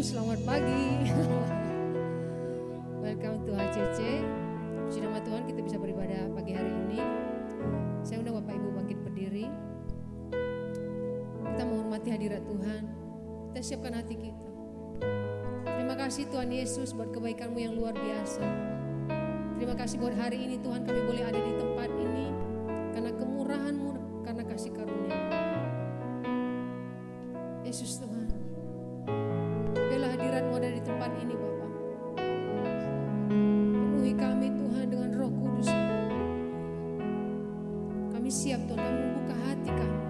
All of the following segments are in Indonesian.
selamat pagi. Welcome to HCC. Puji nama Tuhan kita bisa beribadah pagi hari ini. Saya undang Bapak Ibu bangkit berdiri. Kita menghormati hadirat Tuhan. Kita siapkan hati kita. Terima kasih Tuhan Yesus buat kebaikan-Mu yang luar biasa. Terima kasih buat hari ini Tuhan kami boleh ada di tempat ini. Karena kemurahan-Mu, karena kasih karunia-Mu. Yesus Tuhan, biarlah hadirat-Mu ada di tempat ini Bapa. Penuhi kami Tuhan dengan Roh Kudus. Kami siap Tuhan, kami membuka hati kami.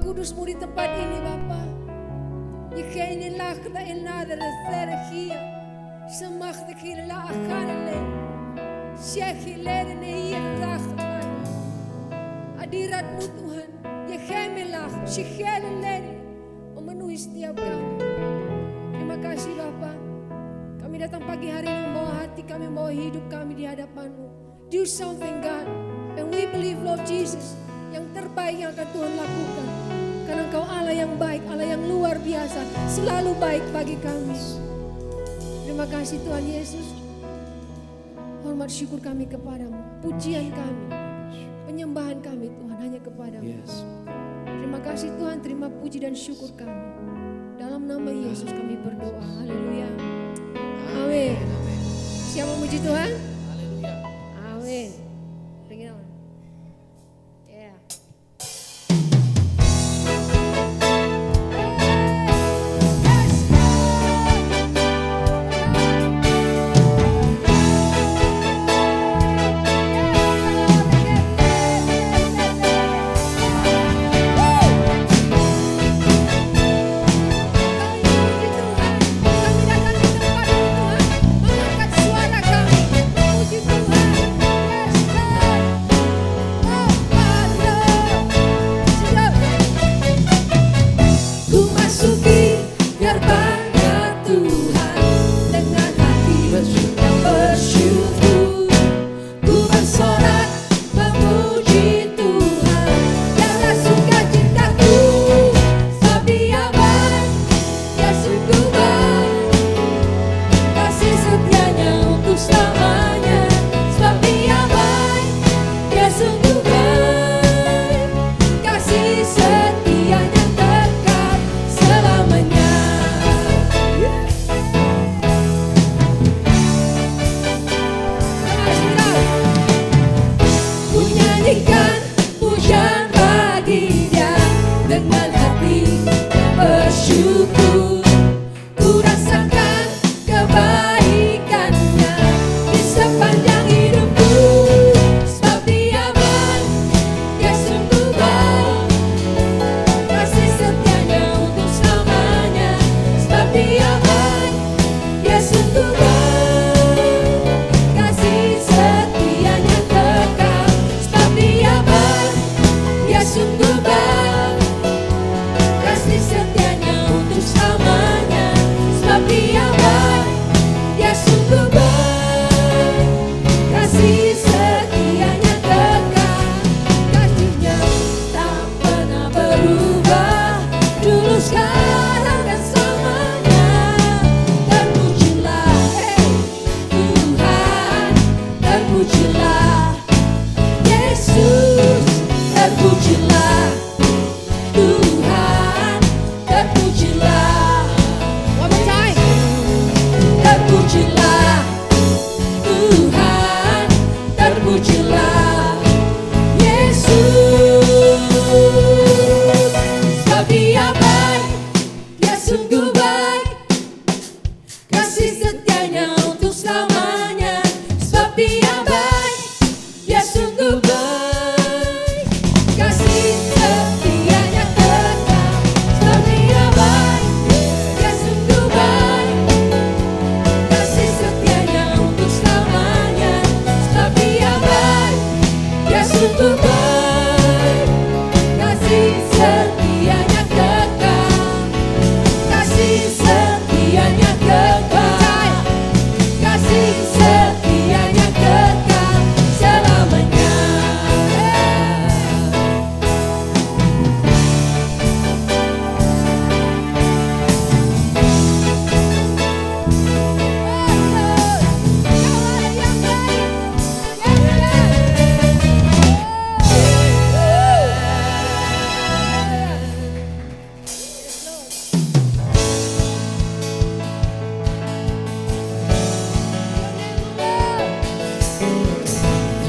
Kudus-Mu di tempat ini Bapa. Ikainilah kita inada resergia. Semachta kila akanale. Syekhiler ne yirah. Hadirat-Mu Tuhan. Yakamilah syekhiler memenuhi setiap kami. Terima kasih Bapa. Kami datang pagi hari ini membawa hati kami, membawa hidup kami di hadapan-Mu. Do something God. And we believe Lord Jesus. Yang terbaik yang akan Tuhan lakukan. Karena Engkau Allah yang baik, Allah yang luar biasa, selalu baik bagi kami. Terima kasih Tuhan Yesus. Hormat syukur kami kepadamu, pujian kami, penyembahan kami Tuhan hanya kepadamu. Terima kasih Tuhan, terima puji dan syukur kami. Dalam nama Yesus kami berdoa, haleluya. Amin. Siapa memuji Tuhan? Amin. terpujilah Yesus, terpujilah Tuhan, terpujilah. One more time. Terpujilah Tuhan, terpujilah Yesus. Sebab Dia baik, Dia sungguh baik, kasih setianya untuk selamanya. Sebab Dia baik, Dia sungguh baik, kasih setianya kekal. Sebab Dia baik, Dia sungguh baik, kasih setianya untuk selamanya. Sebab Dia baik, Dia sungguh baik, kasih setianya kekal. Kasih setianya kekal, kasih setianya kekal selamanya.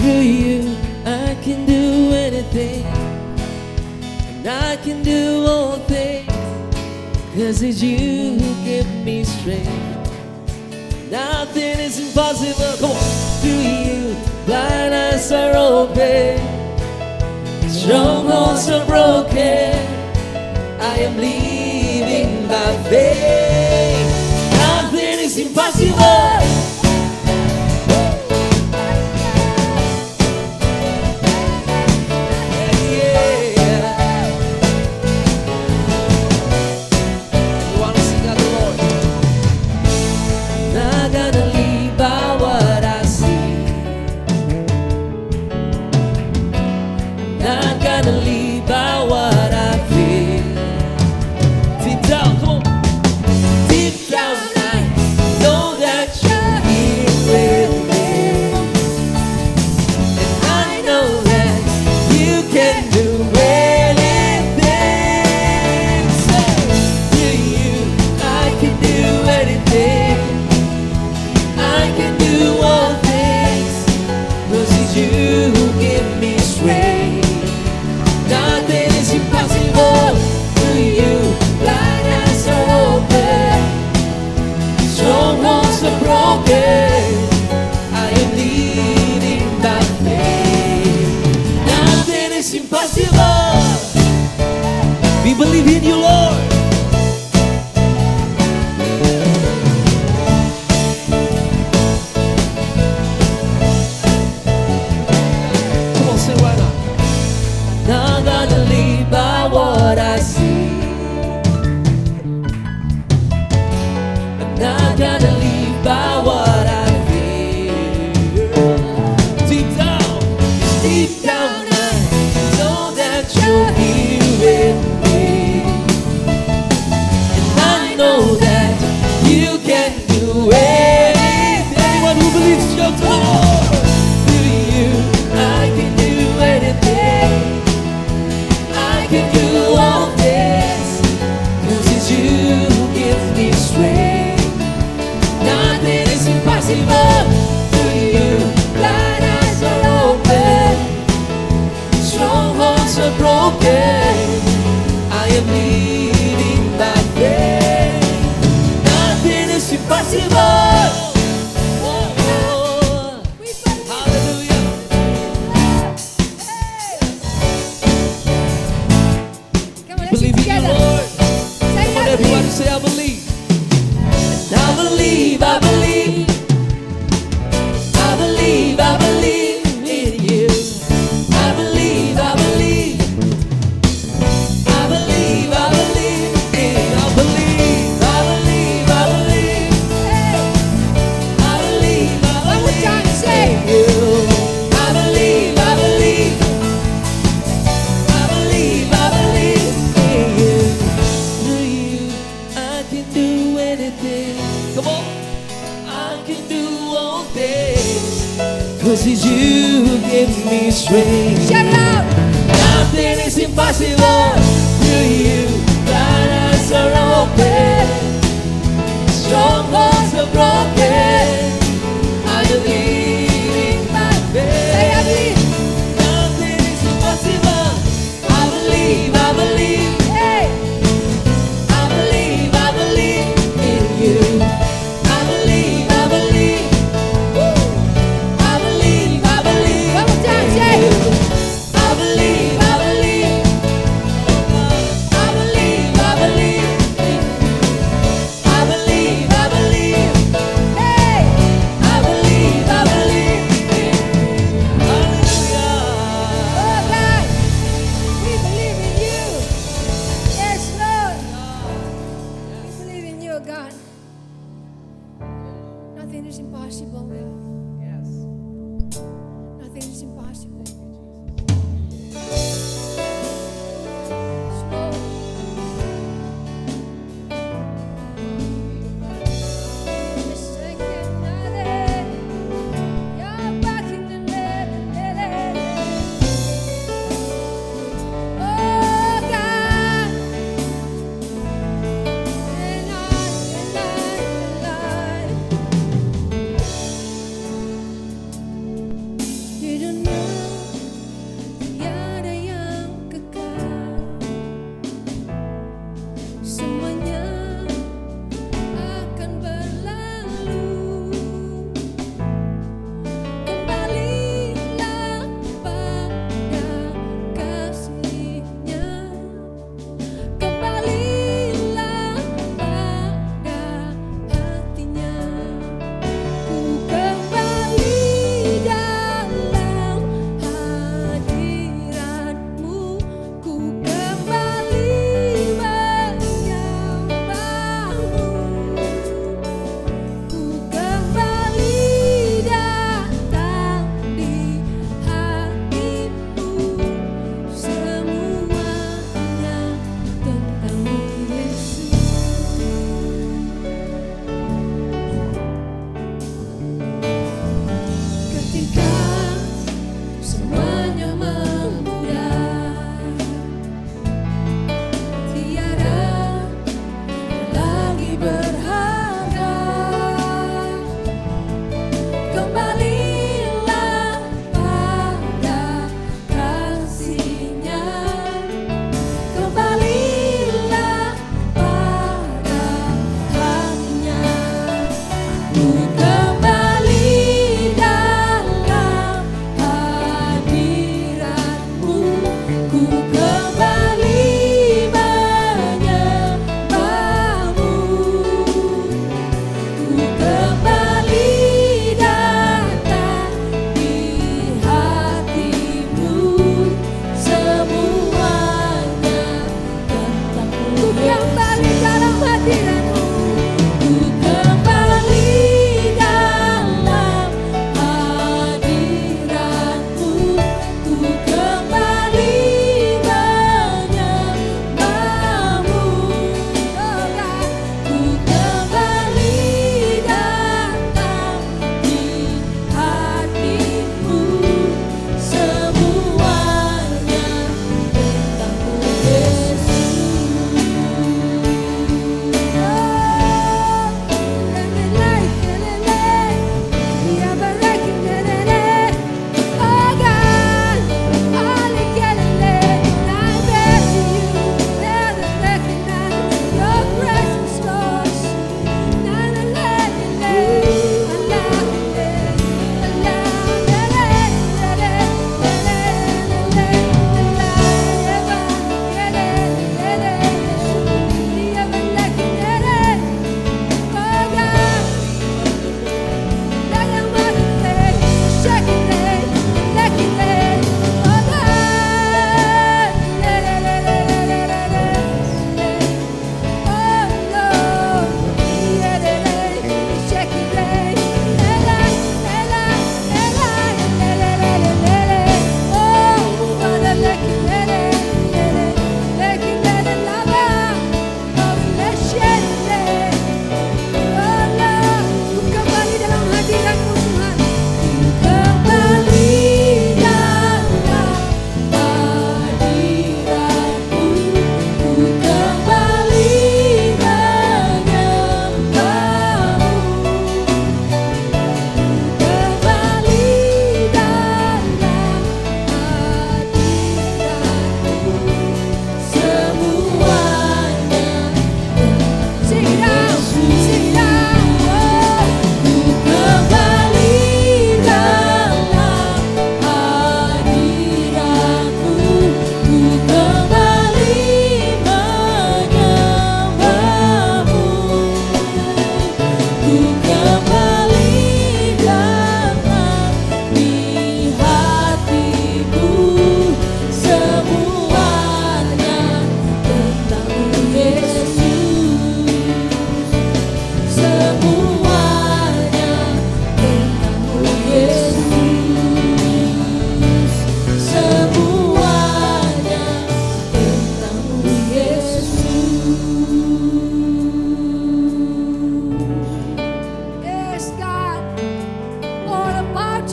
Through you, I can do anything, and I can do all things, 'cause it's you who give me strength. Nothing is impossible. Come on. Through you, blind eyes are open, strongholds are broken. I am living by faith. Nothing is impossible. We believe in you, Lord. Come on, sing right now. Not gonna live by what I see. I'm not gonna live by what I feel. Deep down, I know that you're here with me. And I know that you can do anything. Anyone who believes, shout to the Lord. Through you, I can do anything. I can do all this, 'cause it's you who gives me strength. Nothing is impossible. Through you, blind eyes are open, strongholds are broken. I am leading by faith. Nothing is impossible. Hallelujah. Come on, let's sing Believe in you, together. Lord. Say Come on, I everybody believe. say, I believe. I believe, I believe. I believe, I believe in you. I believe, I believe. I believe, I believe in. I believe, I believe, I believe. I believe, I One more believe time, say. in you. I believe, I believe. I believe, I believe in you. Through you, I can do anything. Come on. I can do all things, 'cause it's you who give me strength. Shout it out. Nothing is impossible to you. God eyes are open, strongholds are broken. I believe in my faith. Say I believe. Nothing is impossible. I believe, I believe, Hey. I believe, I believe in you. I believe, I believe. Woo. I believe, I believe. One more time, in say. you. I believe, I believe. I believe, I believe in you. I believe, I believe. Hey.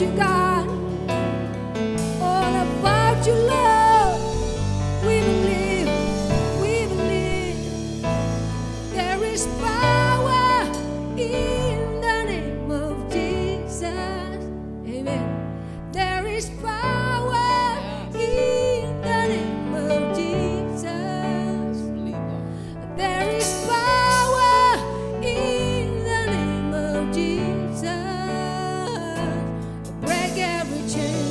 about you, God. All about you, Lord. We believe, we believe. There is power in the name of Jesus. Amen. There is power in the name of Jesus. There is power in the name of Jesus. Break every chain,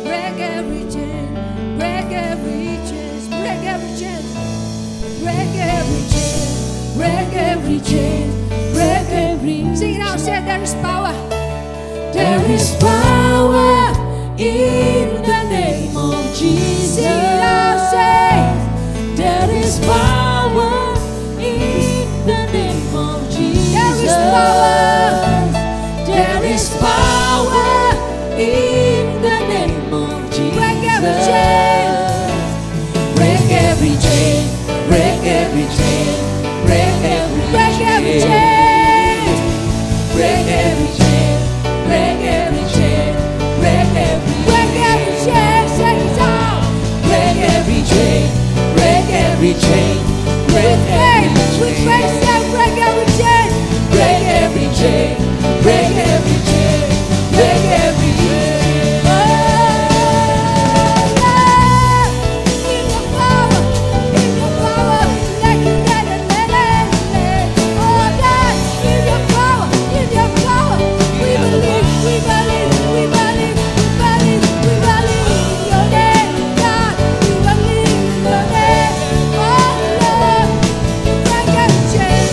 break every chain, break every chain, break every chain, break every chain, break every chain, break every. Sing it out, say there is power. There is power in the name of Jesus. Sing it out, say there is power in the name of Jesus. there is power. There is power in the name of Jesus. Break every chain. Break every chain. Break every chain. Break every Break every chain. chain. Break every chain. Break every chain. Break every Break every chain. Say it out. Break every chain. Break every chain. Break With every faith, with chain. faith, say break every chain. Break every chain. Break every chain. Break every chain. Oh, yeah. In your power, in your power, let it, let it, let it, let it. Oh, God, in your power, in your power. We believe, we believe, we believe, we believe, we believe in your name, God. We believe in your name. Oh, Lord, break every chain.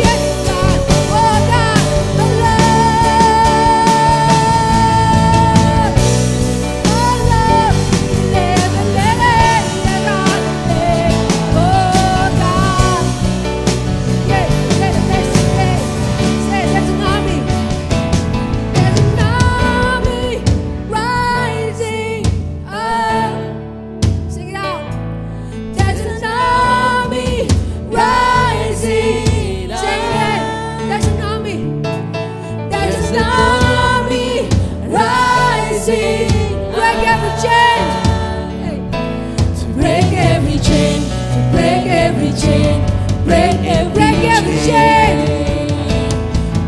Yes, God. Oh, God, the Lord. Oh, Lord, let it, let it, let God, let. Oh, God. Yeah, say there's an army. There's an army rising up. Sing it out. There's an army rising. Say it. There's an army. There's an army rising. Break every chain. Hey. Break every chain. Break every chain. Break every Break every chain.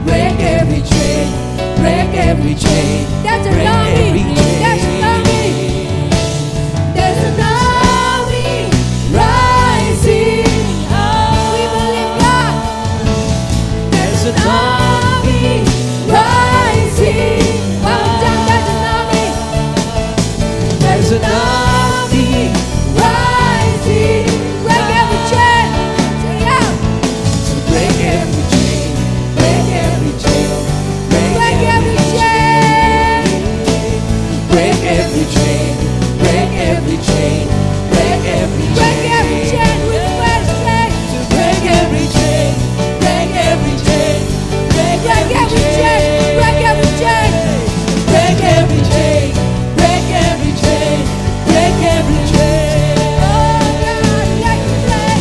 Break every chain. Break every chain. There's an Break army. every chain. There's an army. There's an army rising. We believe God. There's an army Rising. One more time, there's an army. There's an army Rising. Break every chain. Say it out. Break every chain. Break every chain. Break every chain. Break every chain. Break every chain. Break every chain. Break every chain with first chain. Break every chain. Break every chain. Break Break every chain. Break every chain. Break every chain. Break every chain. Break every chain. Oh, God, let it play.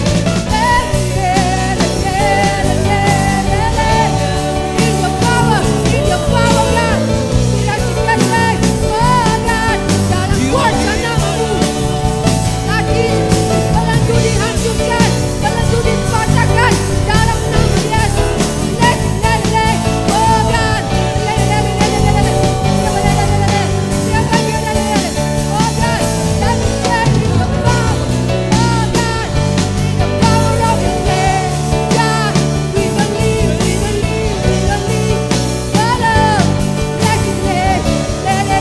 In your power, God. Kita play. Oh, God, dalam kuasa nama-Mu. Tadi belenggu dihancurkan, belenggu dipatahkan dalam nama Yesus. Let. Oh, God. Oh, God, let me play in your power. Oh, God, in the power of your name. God, we believe. Oh, Lord, let it play. Let it.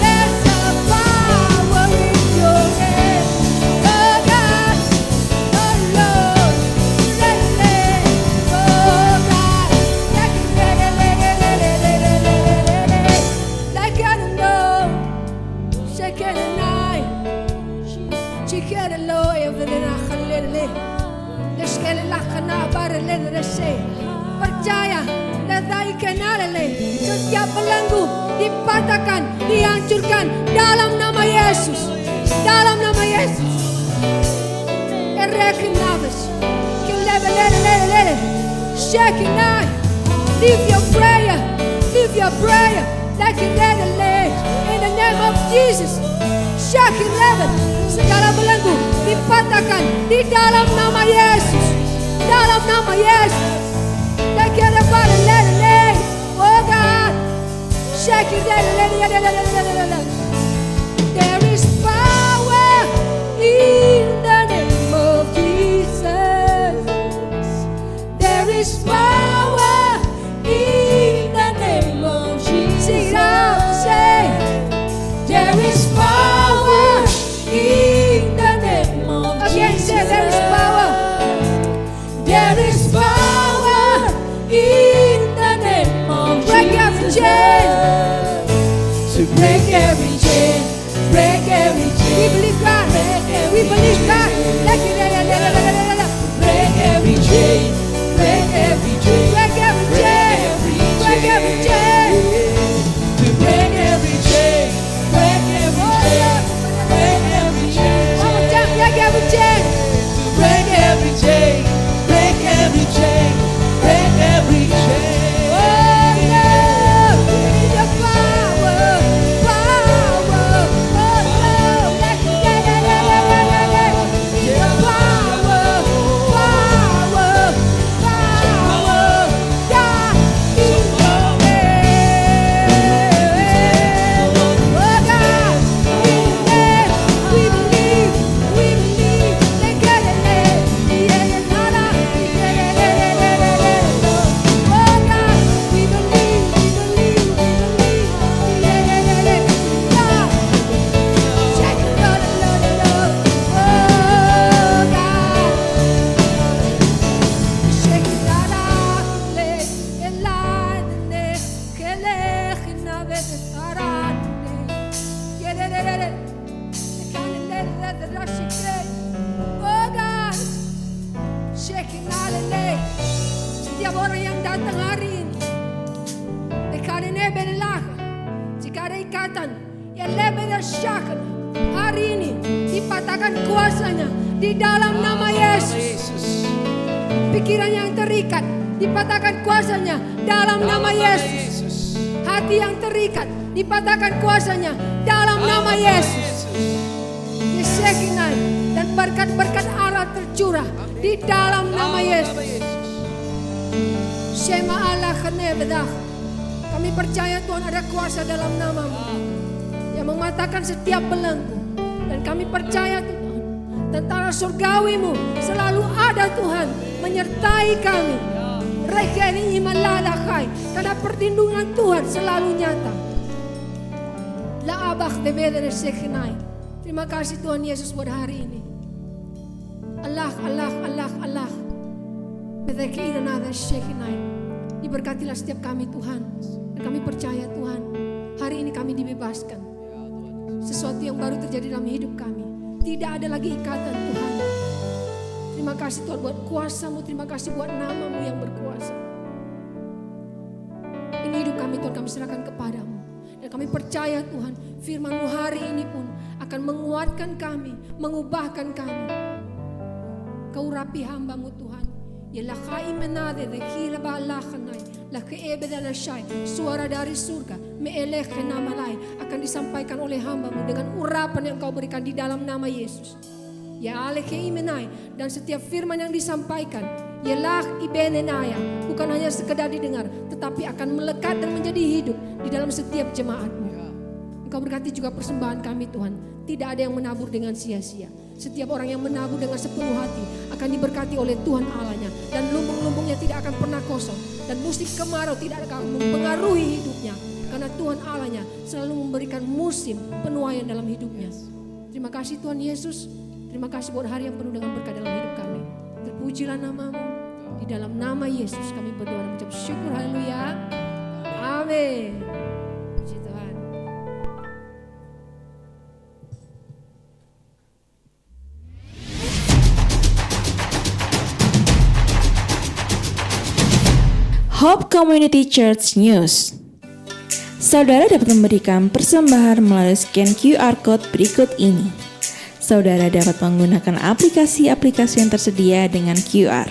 There's a power in your name. Oh, God. Oh, Lord, let it. Oh, God, let it. Like I don't know. Second night. Chicken and low, everything I can live. Let's get it like an hour, let's say. Percaya, letai kenalale. Setiap belenggu dipatahkan, dihancurkan dalam nama Yesus. Dalam nama Yesus. Erekenavas. Lele. Shaking night. Leave your prayer. your prayer. Like it in the name of Jesus. Syakir level. Segala belenggu dipatahkan di dalam nama Yesus. Dalam nama Yesus. Like it oh God. Syakir level. There is power in the name of Jesus. There is power in the name of Jesus. Sing it out, say, there is power in the name of Jesus. Again, say, there is power. There is power in the name of Jesus. Break every chain. To break every chain. Break every chain. We believe God. We believe God. Break every chain. Break every chain. Break every chain. Break every chain. To break every chain. Break every chain. Break every chain. One more time. Break every chain. To break every chain. Break every chain. Break every chain. Setiap orang yang datang hari ini, jika ada ikatan yang lebih dari syakal, hari ini dipatahkan kuasanya di dalam nama Yesus. Pikiran yang terikat dipatahkan kuasanya dalam nama Yesus. Hati yang terikat dipatahkan kuasanya dalam nama Yesus. Yesekinai dan berkat-berkat Allah tercurah di dalam nama Yesus. Shema Allah kenebedah. Kami percaya Tuhan ada kuasa dalam nama-Mu yang mematahkan setiap belenggu. Dan kami percaya Tuhan, tentara surgawi-Mu selalu ada Tuhan menyertai kami. Rekeni imalalakai, karena perlindungan Tuhan selalu nyata. La abah tebedere sekenai. Terima kasih Tuhan Yesus buat hari ini. Allah. Diberkatilah setiap kami Tuhan. Dan kami percaya Tuhan, hari ini kami dibebaskan. Sesuatu yang baru terjadi dalam hidup kami. Tidak ada lagi ikatan Tuhan. Terima kasih Tuhan buat kuasa-Mu. Terima kasih buat nama-Mu yang berkuasa. Ini hidup kami Tuhan, kami serahkan kepadamu. Dan kami percaya Tuhan, firman-Mu hari ini pun akan menguatkan kami, mengubahkan kami. Kau rapi hamba-Mu Tuhan. Yalakai menade de kila balakhanai, lakeebe dalashay, suara dari surga, meelekhe namalai akan disampaikan oleh hamba-Mu dengan urapan yang Kau berikan di dalam nama Yesus. Ya alekhe imenai, dan setiap firman yang disampaikan, yalah ibenenaya, bukan hanya sekedar didengar, tetapi akan melekat dan menjadi hidup di dalam setiap jemaat-Mu. Engkau berkati juga persembahan kami Tuhan, tidak ada yang menabur dengan sia-sia. Setiap orang yang menabur dengan sepenuh hati akan diberkati oleh Tuhan Allahnya. Dan lumbung-lumbungnya tidak akan pernah kosong. Dan musim kemarau tidak akan mempengaruhi hidupnya. Karena Tuhan Allahnya selalu memberikan musim penuaian dalam hidupnya. Terima kasih Tuhan Yesus. Terima kasih buat hari yang penuh dengan berkat dalam hidup kami. Terpujilah nama-Mu. Di dalam nama Yesus kami berdoa dan mengucap syukur. Haleluya. Amin. Puji Tuhan. Hope Community Church News. Saudara dapat memberikan persembahan melalui scan QR Code berikut ini. Saudara dapat menggunakan aplikasi-aplikasi yang tersedia dengan QR.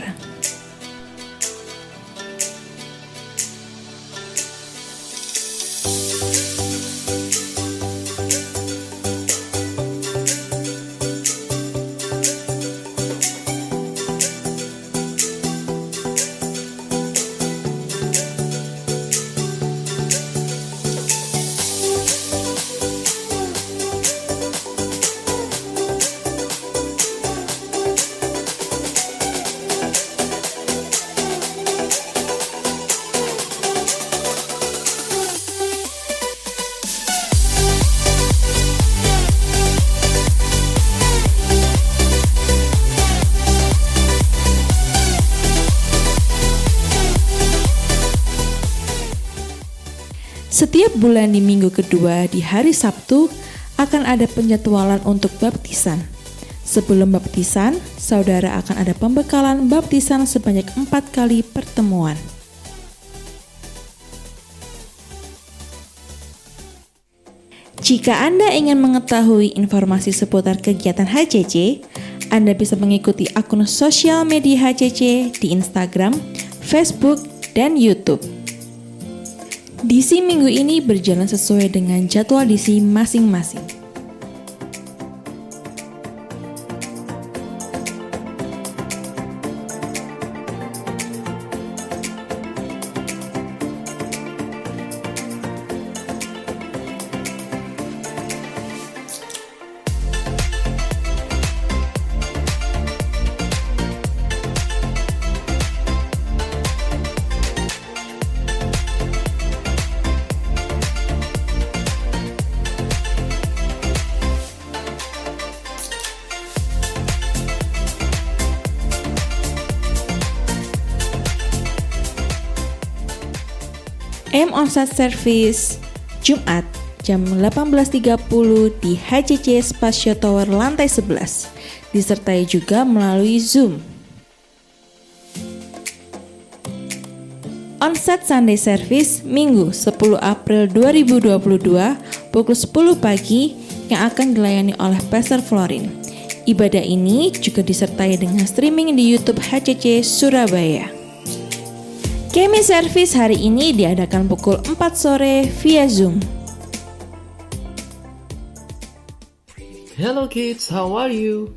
Setiap bulan di minggu kedua di hari Sabtu akan ada penjadwalan untuk baptisan. Sebelum baptisan, saudara akan ada pembekalan baptisan sebanyak 4 kali pertemuan. Jika Anda ingin mengetahui informasi seputar kegiatan HCC, Anda bisa mengikuti akun sosial media HCC di Instagram, Facebook, dan YouTube. DC minggu ini berjalan sesuai dengan jadwal DC masing-masing. Onsite Service Jumat jam 18.30 di HCC Spasio Tower lantai 11, disertai juga melalui Zoom. Onsite Sunday Service Minggu 10 April 2022 pukul 10 pagi yang akan dilayani oleh Pastor Florin. Ibadah ini juga disertai dengan streaming di YouTube HCC Surabaya. Kemi Service hari ini diadakan pukul 4 sore via Zoom. Hello kids, how are you?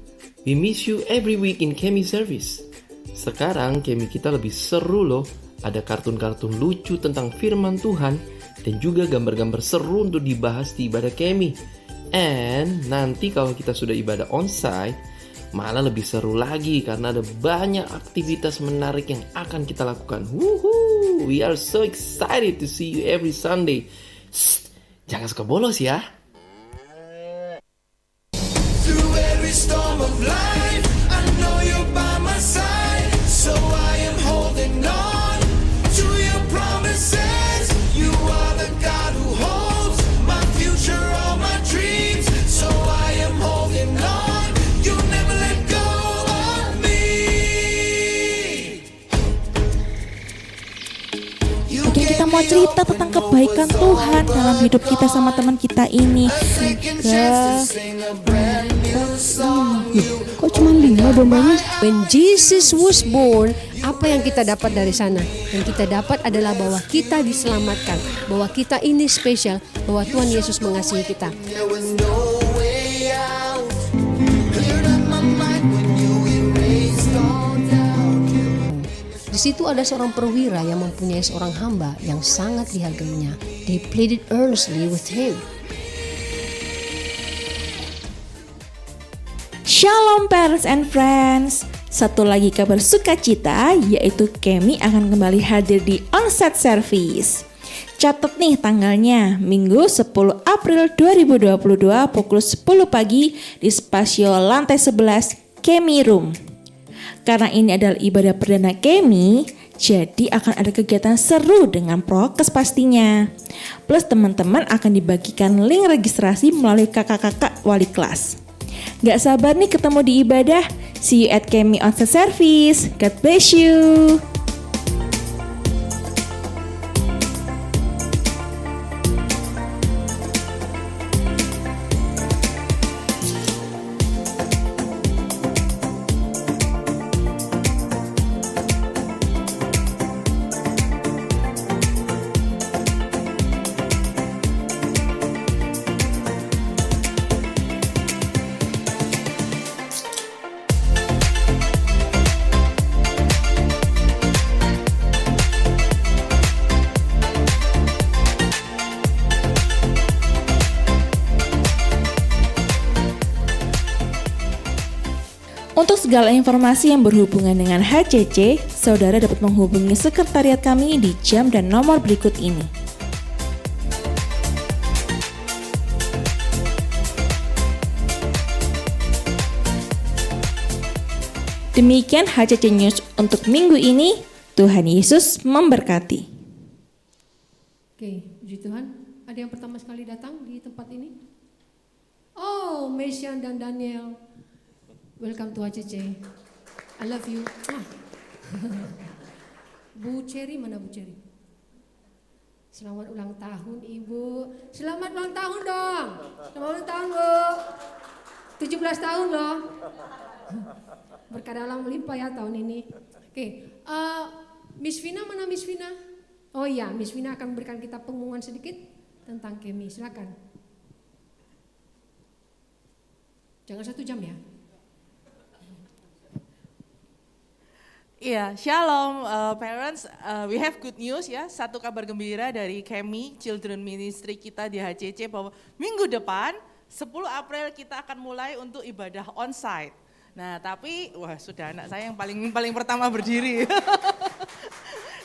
We miss you every week in Kemi Service. Sekarang Kemi kita lebih seru loh. Ada kartun-kartun lucu tentang firman Tuhan dan juga gambar-gambar seru untuk dibahas di ibadah Kemi. And nanti kalau kita sudah ibadah onsite, malah lebih seru lagi karena ada banyak aktivitas menarik yang akan kita lakukan. Woohoo! We are so excited to see you every Sunday. Shh, jangan suka bolos ya. Through every storm of life, I know you're by my side. So I am holding on to your promises. You are the God who holds my future, all my dreams. So I am holding on. Oke, kita mau cerita tentang kebaikan Tuhan dalam hidup kita sama teman kita ini. Kok cuma 5 dombanya? When Jesus was born, apa yang kita dapat dari sana? Yang kita dapat adalah bahwa kita diselamatkan, bahwa kita ini spesial, bahwa Tuhan Yesus mengasihi kita. Di situ ada seorang perwira yang mempunyai seorang hamba yang sangat dihargainya. They pleaded earnestly with him. Shalom parents and friends. Satu lagi kabar sukacita, yaitu Kemi akan kembali hadir di Onsite Service. Catat nih tanggalnya, Minggu 10 April 2022 pukul 10 pagi di Spasio lantai 11 Kemi Room. Karena ini adalah ibadah perdana Kemi, jadi akan ada kegiatan seru dengan prokes pastinya. Plus teman-teman akan dibagikan link registrasi melalui kakak-kakak wali kelas. Gak sabar nih ketemu di ibadah. See you at Kemi Onsite Service. God bless you. Untuk segala informasi yang berhubungan dengan HCC, saudara dapat menghubungi sekretariat kami di jam dan nomor berikut ini. Demikian HCC News untuk minggu ini. Tuhan Yesus memberkati. Oke, puji Tuhan. Ada yang pertama sekali datang di tempat ini? Oh, Mesian dan Daniel. Welcome to HCC. I love you. Bu Cherry, mana Bu Cherry? Selamat ulang tahun Ibu. Selamat ulang tahun dong. Selamat ulang tahun Bu. 17 tahun loh. Berkah dalam melimpah ya tahun ini. Oke, Miss Vina, mana Miss Vina? Oh iya, Miss Vina akan memberikan kita pengumuman sedikit tentang Kemi. Silakan. Jangan 1 jam ya. Iya, shalom parents. We have good news ya. Satu kabar gembira dari Kemi Children Ministry kita di HCC bahwa minggu depan 10 April kita akan mulai untuk ibadah onsite. Nah, tapi wah sudah anak saya yang paling pertama berdiri.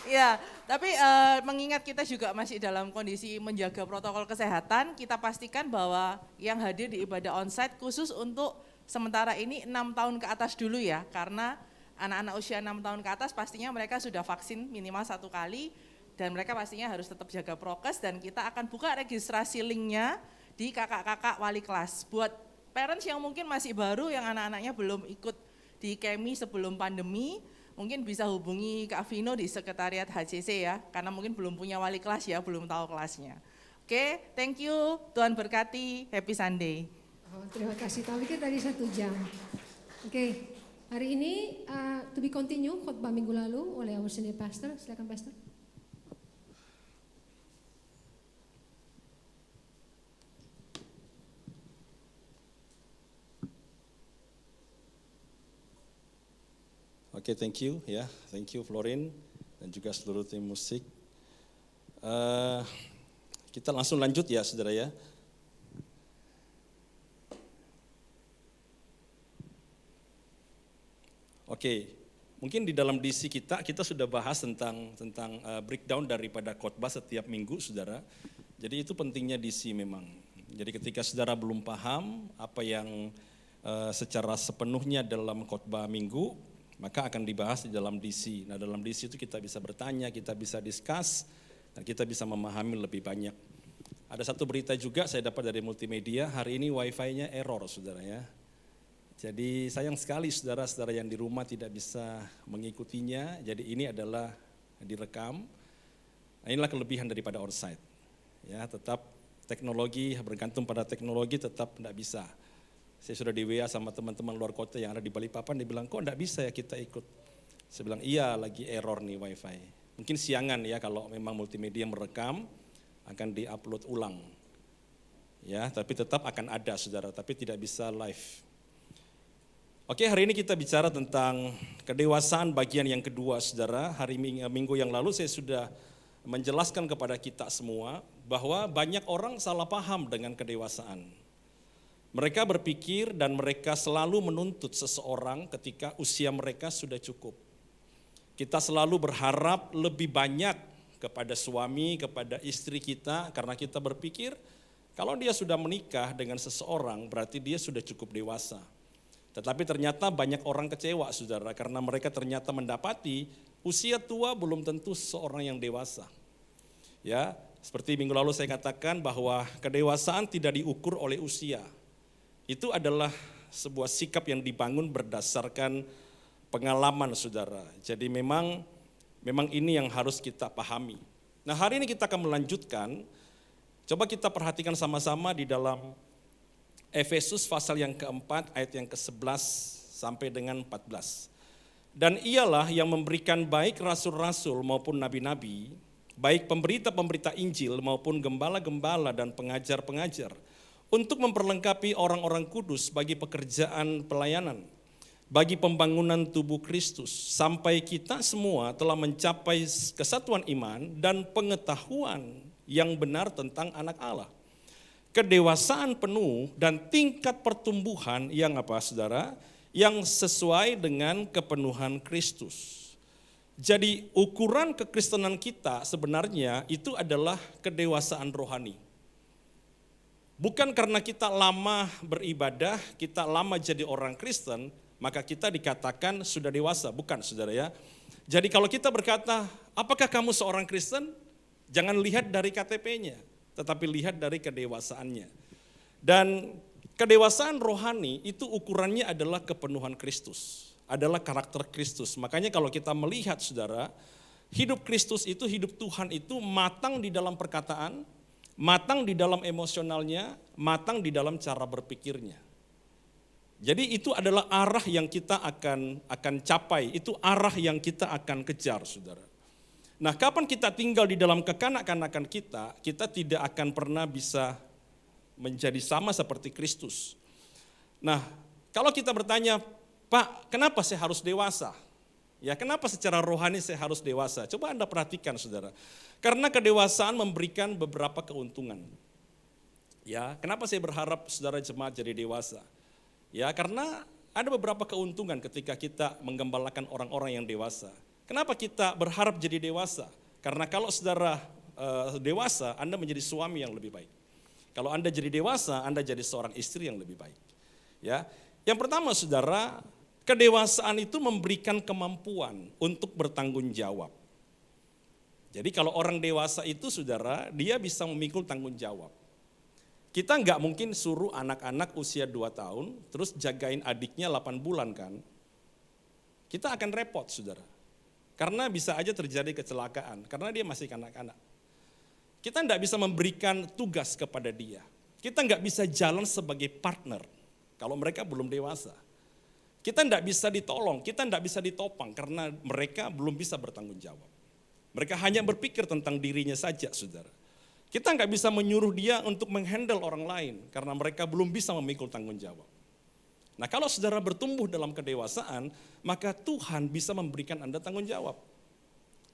Ya, tapi mengingat kita juga masih dalam kondisi menjaga protokol kesehatan, kita pastikan bahwa yang hadir di ibadah onsite khusus untuk sementara ini 6 tahun ke atas dulu ya, karena anak-anak usia 6 tahun ke atas pastinya mereka sudah vaksin minimal 1 kali dan mereka pastinya harus tetap jaga prokes, dan kita akan buka registrasi linknya di kakak-kakak wali kelas. Buat parents yang mungkin masih baru, yang anak-anaknya belum ikut di Kemi sebelum pandemi, mungkin bisa hubungi Kak Vino di sekretariat HCC ya, karena mungkin belum punya wali kelas ya, belum tahu kelasnya. Oke, thank you, Tuhan berkati, happy Sunday. Oh, terima kasih, tapi kita tadi 1 jam. Oke, hari ini to be continue khotbah minggu lalu oleh our senior pastor. Silakan pastor. Oke, thank you ya, thank you Florin dan juga seluruh tim musik. Kita langsung lanjut ya saudara ya. Oke, mungkin di dalam DC kita sudah bahas tentang breakdown daripada khotbah setiap minggu saudara. Jadi itu pentingnya DC memang. Jadi ketika saudara belum paham apa yang secara sepenuhnya dalam khotbah minggu, maka akan dibahas di dalam DC. Nah dalam DC itu kita bisa bertanya, kita bisa discuss, dan kita bisa memahami lebih banyak. Ada satu berita juga saya dapat dari multimedia, hari ini wifi-nya error saudara ya. Jadi sayang sekali saudara-saudara yang di rumah tidak bisa mengikutinya, jadi ini adalah direkam. Nah, inilah kelebihan daripada onsite. Ya, tetap teknologi, bergantung pada teknologi tetap tidak bisa. Saya sudah di WA sama teman-teman luar kota yang ada di Balikpapan, dia bilang, kok enggak bisa ya kita ikut? Saya bilang, iya lagi error nih wifi. Mungkin siangan ya kalau memang multimedia merekam, akan di-upload ulang. Ya, tapi tetap akan ada saudara, tapi tidak bisa live. Oke, hari ini kita bicara tentang kedewasaan bagian yang kedua saudara. Hari minggu yang lalu saya sudah menjelaskan kepada kita semua bahwa banyak orang salah paham dengan kedewasaan. Mereka berpikir dan mereka selalu menuntut seseorang ketika usia mereka sudah cukup. Kita selalu berharap lebih banyak kepada suami, kepada istri kita, karena kita berpikir kalau dia sudah menikah dengan seseorang berarti dia sudah cukup dewasa. Tetapi ternyata banyak orang kecewa saudara, karena mereka ternyata mendapati usia tua belum tentu seseorang yang dewasa. Ya, seperti minggu lalu saya katakan bahwa kedewasaan tidak diukur oleh usia. Itu adalah sebuah sikap yang dibangun berdasarkan pengalaman saudara. Jadi memang ini yang harus kita pahami. Nah hari ini kita akan melanjutkan, coba kita perhatikan sama-sama di dalam Efesus pasal yang keempat ayat yang ke-11 sampai dengan 14. Dan ialah yang memberikan baik rasul-rasul maupun nabi-nabi, baik pemberita-pemberita Injil maupun gembala-gembala dan pengajar-pengajar, untuk memperlengkapi orang-orang kudus bagi pekerjaan pelayanan, bagi pembangunan tubuh Kristus, sampai kita semua telah mencapai kesatuan iman dan pengetahuan yang benar tentang anak Allah. Kedewasaan penuh dan tingkat pertumbuhan yang apa saudara? Yang sesuai dengan kepenuhan Kristus. Jadi ukuran kekristenan kita sebenarnya itu adalah kedewasaan rohani. Bukan karena kita lama beribadah, kita lama jadi orang Kristen, maka kita dikatakan sudah dewasa. Bukan saudara ya. Jadi kalau kita berkata, apakah kamu seorang Kristen? Jangan lihat dari KTP-nya, tetapi lihat dari kedewasaannya. Dan kedewasaan rohani itu ukurannya adalah kepenuhan Kristus, adalah karakter Kristus. Makanya kalau kita melihat saudara, hidup Kristus itu, hidup Tuhan itu matang di dalam perkataan, matang di dalam emosionalnya, matang di dalam cara berpikirnya. Jadi itu adalah arah yang kita akan capai, itu arah yang kita akan kejar saudara. Nah, kapan kita tinggal di dalam kekanak-kanakan kita tidak akan pernah bisa menjadi sama seperti Kristus. Nah, kalau kita bertanya, Pak, kenapa saya harus dewasa? Ya, kenapa secara rohani saya harus dewasa? Coba Anda perhatikan, saudara. Karena kedewasaan memberikan beberapa keuntungan. Ya, kenapa saya berharap saudara jemaat jadi dewasa? Ya, karena ada beberapa keuntungan ketika kita menggembalakan orang-orang yang dewasa. Kenapa kita berharap jadi dewasa? Karena kalau saudara dewasa, Anda menjadi suami yang lebih baik. Kalau Anda jadi dewasa, Anda jadi seorang istri yang lebih baik. Ya, yang pertama saudara, kedewasaan itu memberikan kemampuan untuk bertanggung jawab. Jadi kalau orang dewasa itu saudara, dia bisa memikul tanggung jawab. Kita nggak mungkin suruh anak-anak usia 2 tahun, terus jagain adiknya 8 bulan kan. Kita akan repot saudara. Karena bisa aja terjadi kecelakaan, karena dia masih kanak-kanak. Kita nggak bisa memberikan tugas kepada dia. Kita nggak bisa jalan sebagai partner kalau mereka belum dewasa. Kita nggak bisa ditolong, kita nggak bisa ditopang karena mereka belum bisa bertanggung jawab. Mereka hanya berpikir tentang dirinya saja, saudara. Kita nggak bisa menyuruh dia untuk menghandle orang lain karena mereka belum bisa memikul tanggung jawab. Nah, kalau saudara bertumbuh dalam kedewasaan, maka Tuhan bisa memberikan Anda tanggung jawab.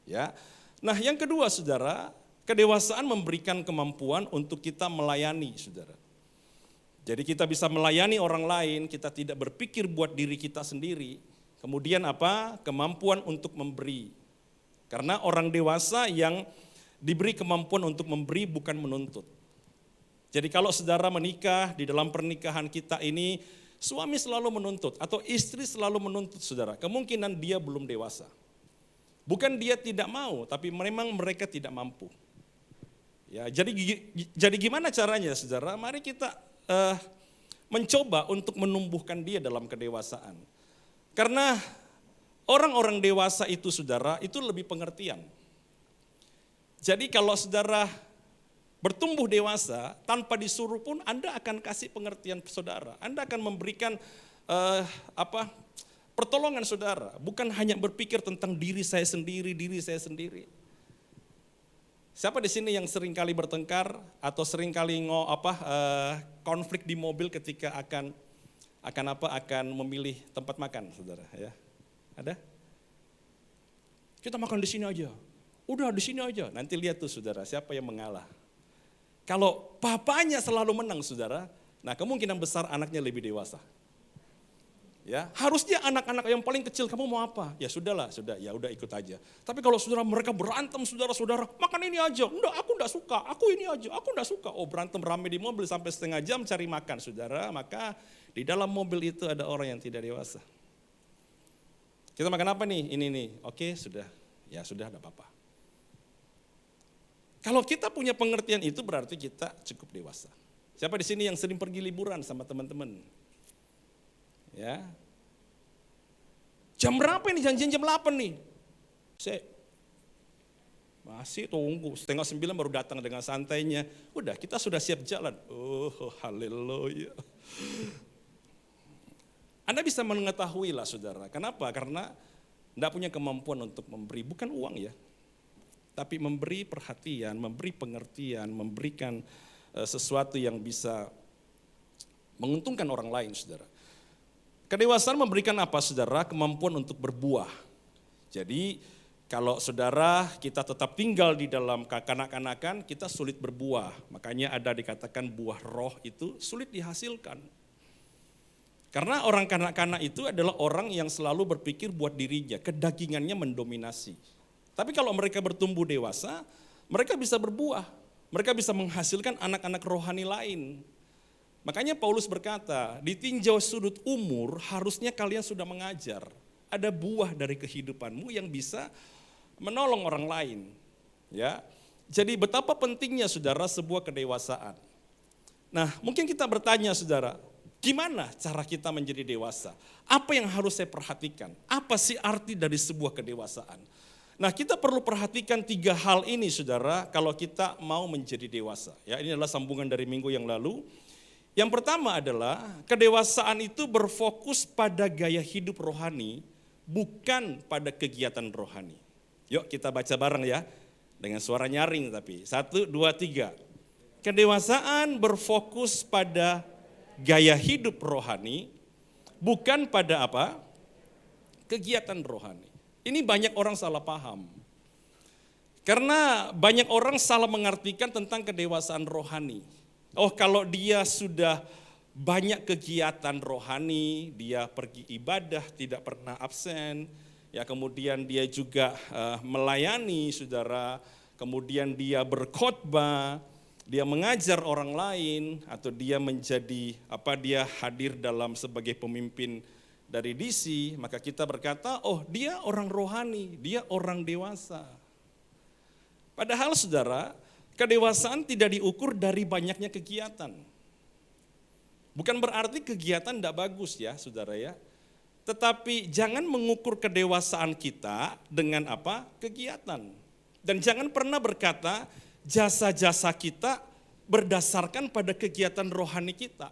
Ya. Nah, yang kedua saudara, kedewasaan memberikan kemampuan untuk kita melayani saudara. Jadi kita bisa melayani orang lain, kita tidak berpikir buat diri kita sendiri. Kemudian apa? Kemampuan untuk memberi. Karena orang dewasa yang diberi kemampuan untuk memberi bukan menuntut. Jadi kalau saudara menikah, di dalam pernikahan kita ini, suami selalu menuntut atau istri selalu menuntut saudara, kemungkinan dia belum dewasa. Bukan dia tidak mau, tapi memang mereka tidak mampu. Ya, jadi gimana caranya saudara? Mari kita mencoba untuk menumbuhkan dia dalam kedewasaan. Karena orang-orang dewasa itu saudara, itu lebih pengertian. Jadi kalau saudara bertumbuh dewasa, tanpa disuruh pun Anda akan kasih pengertian saudara. Anda akan memberikan pertolongan saudara. Bukan hanya berpikir tentang diri saya sendiri. Siapa di sini yang sering kali bertengkar atau sering kali konflik di mobil ketika akan memilih tempat makan, saudara? Ya, ada? Kita makan di sini aja. Udah di sini aja. Nanti lihat tuh saudara, siapa yang mengalah. Kalau bapaknya selalu menang saudara, nah kemungkinan besar anaknya lebih dewasa. Ya, harusnya anak-anak yang paling kecil, kamu mau apa? Ya sudahlah, ya udah ikut aja. Tapi kalau saudara mereka berantem saudara-saudara, makan ini aja. Enggak, aku enggak suka. Aku ini aja, aku enggak suka. Oh, berantem rame di mobil sampai setengah jam cari makan saudara, maka di dalam mobil itu ada orang yang tidak dewasa. Kita makan apa nih? Ini nih. Oke, sudah. Ya sudah, enggak apa-apa. Kalau kita punya pengertian itu berarti kita cukup dewasa. Siapa di sini yang sering pergi liburan sama teman-teman? Ya. Jam berapa ini? Janjian jam 8 nih. Masih tunggu, 8:30 baru datang dengan santainya. Udah, kita sudah siap jalan. Oh, haleluya. Anda bisa mengetahui lah saudara. Kenapa? Karena tidak punya kemampuan untuk memberi. Bukan uang ya. Tapi memberi perhatian, memberi pengertian, memberikan sesuatu yang bisa menguntungkan orang lain, saudara. Kedewasaan memberikan apa, saudara? Kemampuan untuk berbuah. Jadi kalau saudara kita tetap tinggal di dalam kekanak-kanakan, kita sulit berbuah. Makanya ada dikatakan buah roh itu sulit dihasilkan. Karena orang kanak-kanak itu adalah orang yang selalu berpikir buat dirinya, kedagingannya mendominasi. Tapi kalau mereka bertumbuh dewasa, mereka bisa berbuah. Mereka bisa menghasilkan anak-anak rohani lain. Makanya Paulus berkata, ditinjau sudut umur harusnya kalian sudah mengajar. Ada buah dari kehidupanmu yang bisa menolong orang lain. Ya, Jadi betapa pentingnya saudara sebuah kedewasaan. Nah mungkin kita bertanya saudara, gimana cara kita menjadi dewasa? Apa yang harus saya perhatikan? Apa sih arti dari sebuah kedewasaan? Nah kita perlu perhatikan 3 hal ini saudara kalau kita mau menjadi dewasa. Ya, ini adalah sambungan dari minggu yang lalu. Yang pertama adalah kedewasaan itu berfokus pada gaya hidup rohani, bukan pada kegiatan rohani. Yuk kita baca bareng ya, dengan suara nyaring tapi. 1, 2, 3. Kedewasaan berfokus pada gaya hidup rohani, bukan pada apa? Kegiatan rohani. Ini banyak orang salah paham. Karena banyak orang salah mengartikan tentang kedewasaan rohani. Oh kalau dia sudah banyak kegiatan rohani, dia pergi ibadah, tidak pernah absen, ya kemudian dia juga melayani saudara, kemudian dia berkhotbah, dia mengajar orang lain, atau dia menjadi dia hadir dalam sebagai pemimpin dari DC, maka kita berkata, oh dia orang rohani, dia orang dewasa. Padahal saudara, kedewasaan tidak diukur dari banyaknya kegiatan. Bukan berarti kegiatan tidak bagus ya saudara ya. Tetapi jangan mengukur kedewasaan kita dengan apa? Kegiatan. Dan jangan pernah berkata jasa-jasa kita berdasarkan pada kegiatan rohani kita.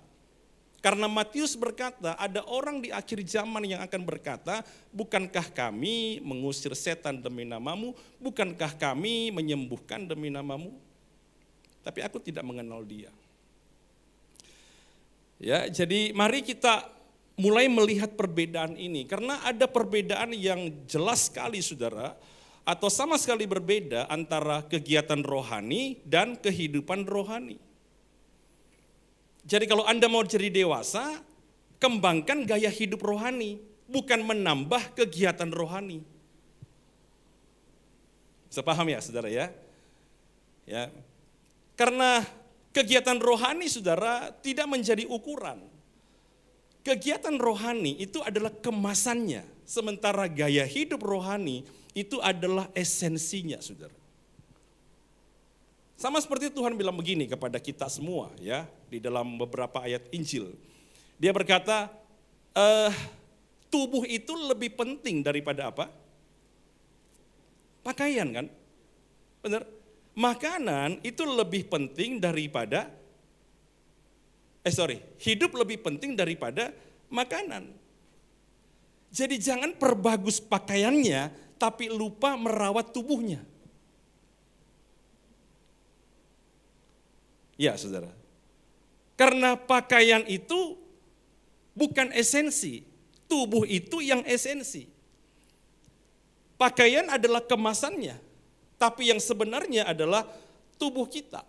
Karena Matius berkata, ada orang di akhir zaman yang akan berkata, bukankah kami mengusir setan demi namamu, bukankah kami menyembuhkan demi namamu? Tapi aku tidak mengenal dia. Ya, jadi mari kita mulai melihat perbedaan ini, karena ada perbedaan yang jelas sekali saudara, atau sama sekali berbeda antara kegiatan rohani dan kehidupan rohani. Jadi kalau Anda mau jadi dewasa, kembangkan gaya hidup rohani, bukan menambah kegiatan rohani. Bisa paham ya saudara ya? Ya. Karena kegiatan rohani saudara tidak menjadi ukuran. Kegiatan rohani itu adalah kemasannya, sementara gaya hidup rohani itu adalah esensinya saudara. Sama seperti Tuhan bilang begini kepada kita semua ya, di dalam beberapa ayat Injil. Dia berkata, tubuh itu lebih penting daripada apa? Pakaian kan? Benar? Makanan itu lebih penting daripada, hidup lebih penting daripada makanan. Jadi jangan perbagus pakaiannya, tapi lupa merawat tubuhnya. Ya saudara, karena pakaian itu bukan esensi, tubuh itu yang esensi. Pakaian adalah kemasannya, tapi yang sebenarnya adalah tubuh kita.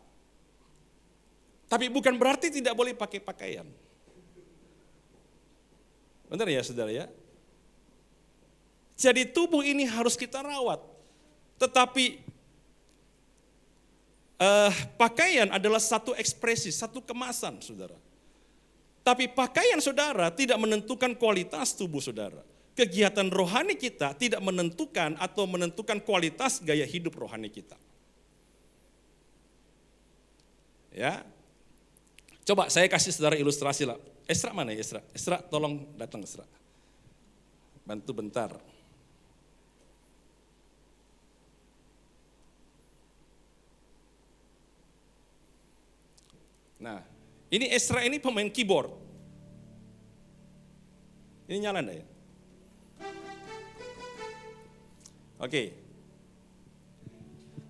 Tapi bukan berarti tidak boleh pakai pakaian. Benar ya saudara ya? Jadi tubuh ini harus kita rawat, tetapi pakaian adalah satu ekspresi, satu kemasan saudara. Tapi pakaian saudara tidak menentukan kualitas tubuh saudara. Kegiatan rohani kita tidak menentukan atau menentukan kualitas gaya hidup rohani kita. Ya, coba saya kasih saudara ilustrasi lah. Esra mana ya Esra? Esra tolong datang Esra. Bantu bentar. Nah, ini Esra ini pemain keyboard. Ini nyala enggak ya? Oke.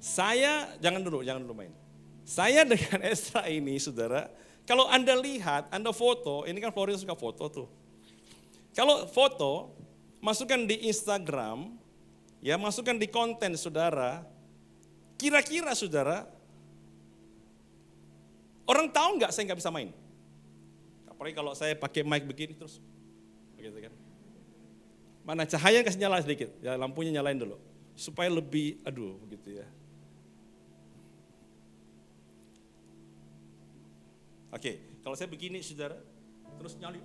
Saya, jangan dulu main. Saya dengan Esra ini saudara, kalau Anda lihat, Anda foto, ini kan Floris suka foto tuh. Kalau foto, masukkan di Instagram, ya masukkan di konten saudara, kira-kira saudara, orang tahu nggak saya nggak bisa main? Apalagi kalau saya pakai mic begini terus, begitu kan? Mana cahaya kasih nyala sedikit, ya lampunya nyalain dulu, supaya lebih, begitu ya. Oke, kalau saya begini saudara, terus nyali,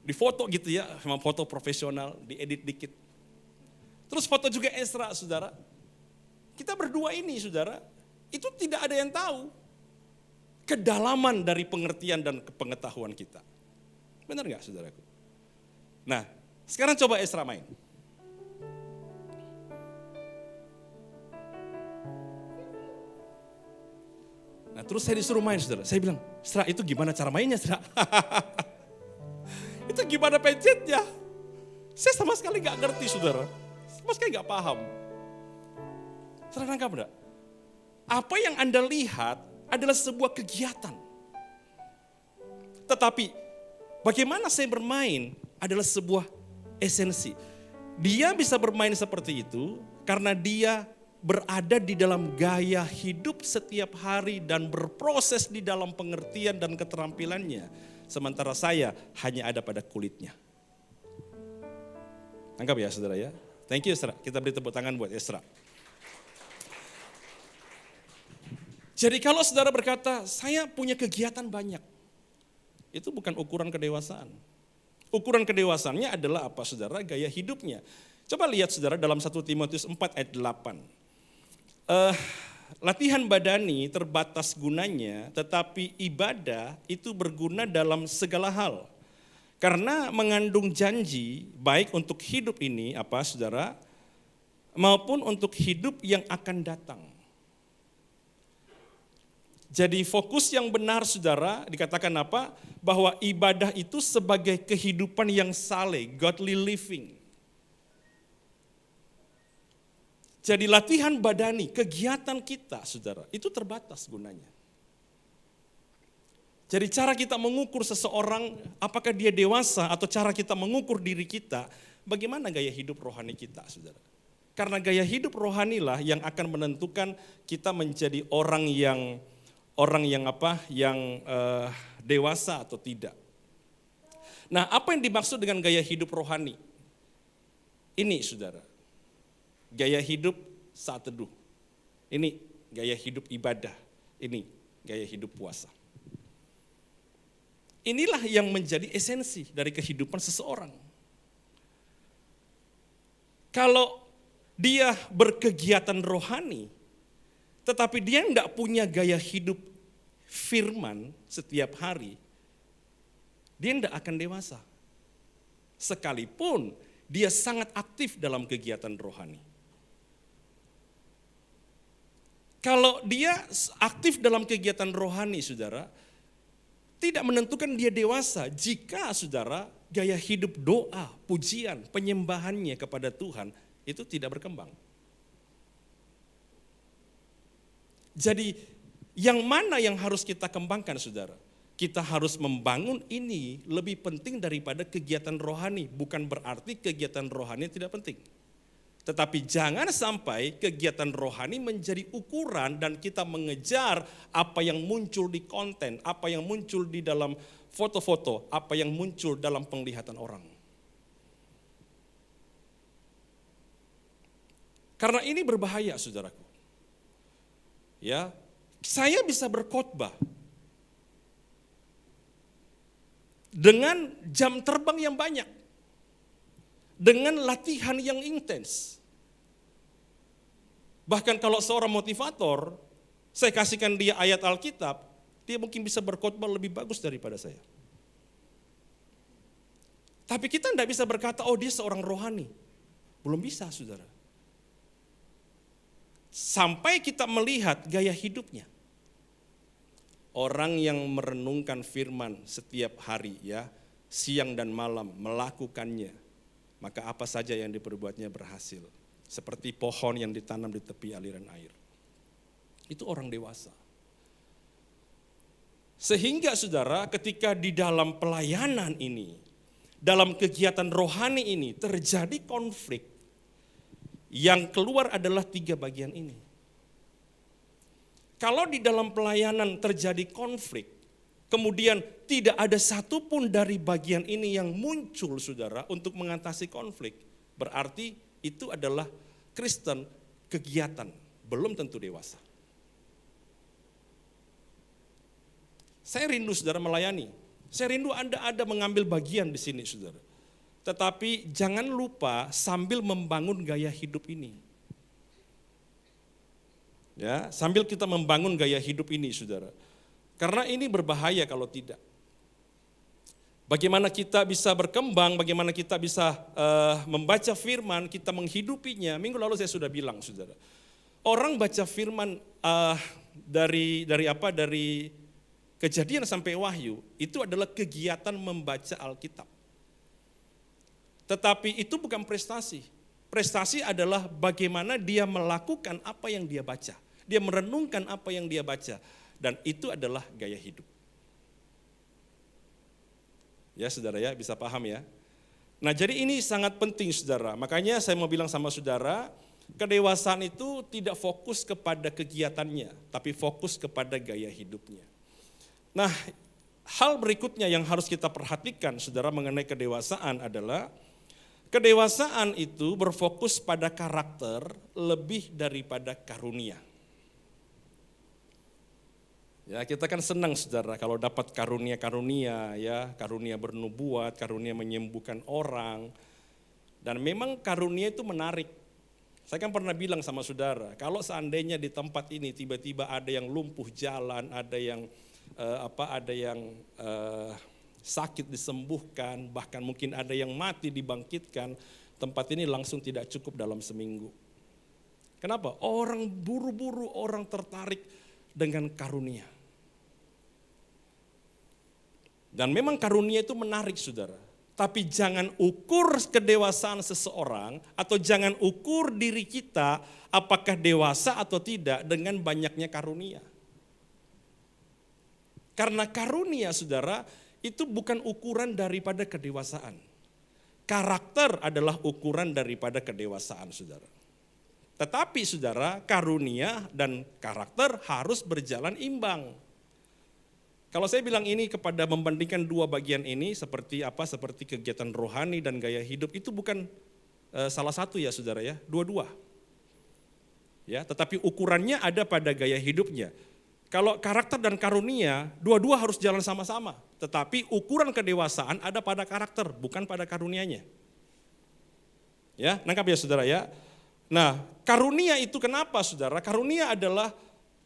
di foto gitu ya, memang foto profesional, diedit dikit. Terus Terus foto juga Ezra, saudara. Kita berdua ini, saudara, itu tidak ada yang tahu kedalaman dari pengertian dan pengetahuan kita. Benar nggak, saudaraku? Nah, sekarang coba Ezra main. Nah, terus saya disuruh main, saudara. Saya bilang, Ezra, itu gimana cara mainnya, Ezra? Itu gimana pencetnya? Saya sama sekali nggak ngerti, saudara. Sama sekali nggak paham. Saudara nangkap enggak? Apa yang Anda lihat adalah sebuah kegiatan. Tetapi bagaimana saya bermain adalah sebuah esensi. Dia bisa bermain seperti itu karena dia berada di dalam gaya hidup setiap hari dan berproses di dalam pengertian dan keterampilannya. Sementara saya hanya ada pada kulitnya. Tangkap ya, saudara ya. Thank you, Ezra. Kita beri tepuk tangan buat Ezra. Jadi kalau saudara berkata, saya punya kegiatan banyak. Itu bukan ukuran kedewasaan. Ukuran kedewasaannya adalah apa, saudara? Gaya hidupnya. Coba lihat, saudara, dalam 1 Timotius 4 ayat 8. Latihan badani terbatas gunanya, tetapi ibadah itu berguna dalam segala hal. Karena mengandung janji baik untuk hidup ini, apa, saudara, maupun untuk hidup yang akan datang. Jadi fokus yang benar, saudara, dikatakan apa? Bahwa ibadah itu sebagai kehidupan yang saleh, godly living. Jadi latihan badani, kegiatan kita, saudara, itu terbatas gunanya. Jadi cara kita mengukur seseorang, apakah dia dewasa, atau cara kita mengukur diri kita, bagaimana gaya hidup rohani kita, saudara. Karena gaya hidup rohanilah yang akan menentukan kita menjadi orang yang dewasa atau tidak. Nah, apa yang dimaksud dengan gaya hidup rohani? Ini, saudara, gaya hidup saat teduh. Ini gaya hidup ibadah. Ini gaya hidup puasa. Inilah yang menjadi esensi dari kehidupan seseorang. Kalau dia berkegiatan rohani, tetapi dia tidak punya gaya hidup firman setiap hari, dia tidak akan dewasa. Sekalipun dia sangat aktif dalam kegiatan rohani. Kalau dia aktif dalam kegiatan rohani, saudara, tidak menentukan dia dewasa jika, saudara, gaya hidup doa, pujian, penyembahannya kepada Tuhan itu tidak berkembang. Jadi yang mana yang harus kita kembangkan, saudara? Kita harus membangun ini lebih penting daripada kegiatan rohani. Bukan berarti kegiatan rohani tidak penting. Tetapi jangan sampai kegiatan rohani menjadi ukuran dan kita mengejar apa yang muncul di konten, apa yang muncul di dalam foto-foto, apa yang muncul dalam penglihatan orang. Karena ini berbahaya, saudaraku. Ya, saya bisa berkhotbah dengan jam terbang yang banyak, dengan latihan yang intens. Bahkan kalau seorang motivator, saya kasihkan dia ayat Alkitab, dia mungkin bisa berkhotbah lebih bagus daripada saya. Tapi kita tidak bisa berkata, oh dia seorang rohani. Belum bisa, saudara. Sampai kita melihat gaya hidupnya. Orang yang merenungkan firman setiap hari, ya, siang dan malam melakukannya, maka apa saja yang diperbuatnya berhasil. Seperti pohon yang ditanam di tepi aliran air. Itu orang dewasa. Sehingga, saudara, ketika di dalam pelayanan ini, dalam kegiatan rohani ini terjadi konflik, yang keluar adalah 3 bagian ini. Kalau di dalam pelayanan terjadi konflik, kemudian tidak ada satupun dari bagian ini yang muncul, saudara, untuk mengatasi konflik, berarti itu adalah Kristen kegiatan, belum tentu dewasa. Saya rindu, saudara, melayani. Saya rindu Anda ada mengambil bagian di sini, saudara. Tetapi jangan lupa sambil membangun gaya hidup ini. Ya, sambil kita membangun gaya hidup ini, saudara. Karena ini berbahaya kalau tidak. Bagaimana kita bisa berkembang, bagaimana kita bisa membaca firman, kita menghidupinya. Minggu lalu saya sudah bilang, saudara. Orang baca firman dari Kejadian sampai Wahyu, itu adalah kegiatan membaca Alkitab. Tetapi itu bukan prestasi. Prestasi adalah bagaimana dia melakukan apa yang dia baca. Dia merenungkan apa yang dia baca. Dan itu adalah gaya hidup. Ya saudara ya, bisa paham ya. Nah jadi ini sangat penting saudara. Makanya saya mau bilang sama saudara, kedewasaan itu tidak fokus kepada kegiatannya, tapi fokus kepada gaya hidupnya. Nah, hal berikutnya yang harus kita perhatikan saudara mengenai kedewasaan adalah kedewasaan itu berfokus pada karakter lebih daripada karunia. Ya, kita kan senang saudara kalau dapat karunia-karunia ya, karunia bernubuat, karunia menyembuhkan orang. Dan memang karunia itu menarik. Saya kan pernah bilang sama saudara, kalau seandainya di tempat ini tiba-tiba ada yang lumpuh jalan, ada yang sakit disembuhkan, bahkan mungkin ada yang mati dibangkitkan, tempat ini langsung tidak cukup dalam seminggu. Kenapa? Orang buru-buru, orang tertarik dengan karunia. Dan memang karunia itu menarik saudara. Tapi jangan ukur kedewasaan seseorang atau jangan ukur diri kita apakah dewasa atau tidak dengan banyaknya karunia. Karena karunia saudara itu bukan ukuran daripada kedewasaan. Karakter adalah ukuran daripada kedewasaan saudara. Tetapi saudara, karunia dan karakter harus berjalan imbang. Kalau saya bilang ini kepada membandingkan dua bagian ini seperti apa? Seperti kegiatan rohani dan gaya hidup itu bukan salah satu ya saudara ya, dua-dua. Ya, tetapi ukurannya ada pada gaya hidupnya. Kalau karakter dan karunia, dua-dua harus jalan sama-sama. Tetapi ukuran kedewasaan ada pada karakter, bukan pada karunianya. Ya, nangkap ya saudara ya. Nah, karunia itu kenapa saudara? Karunia adalah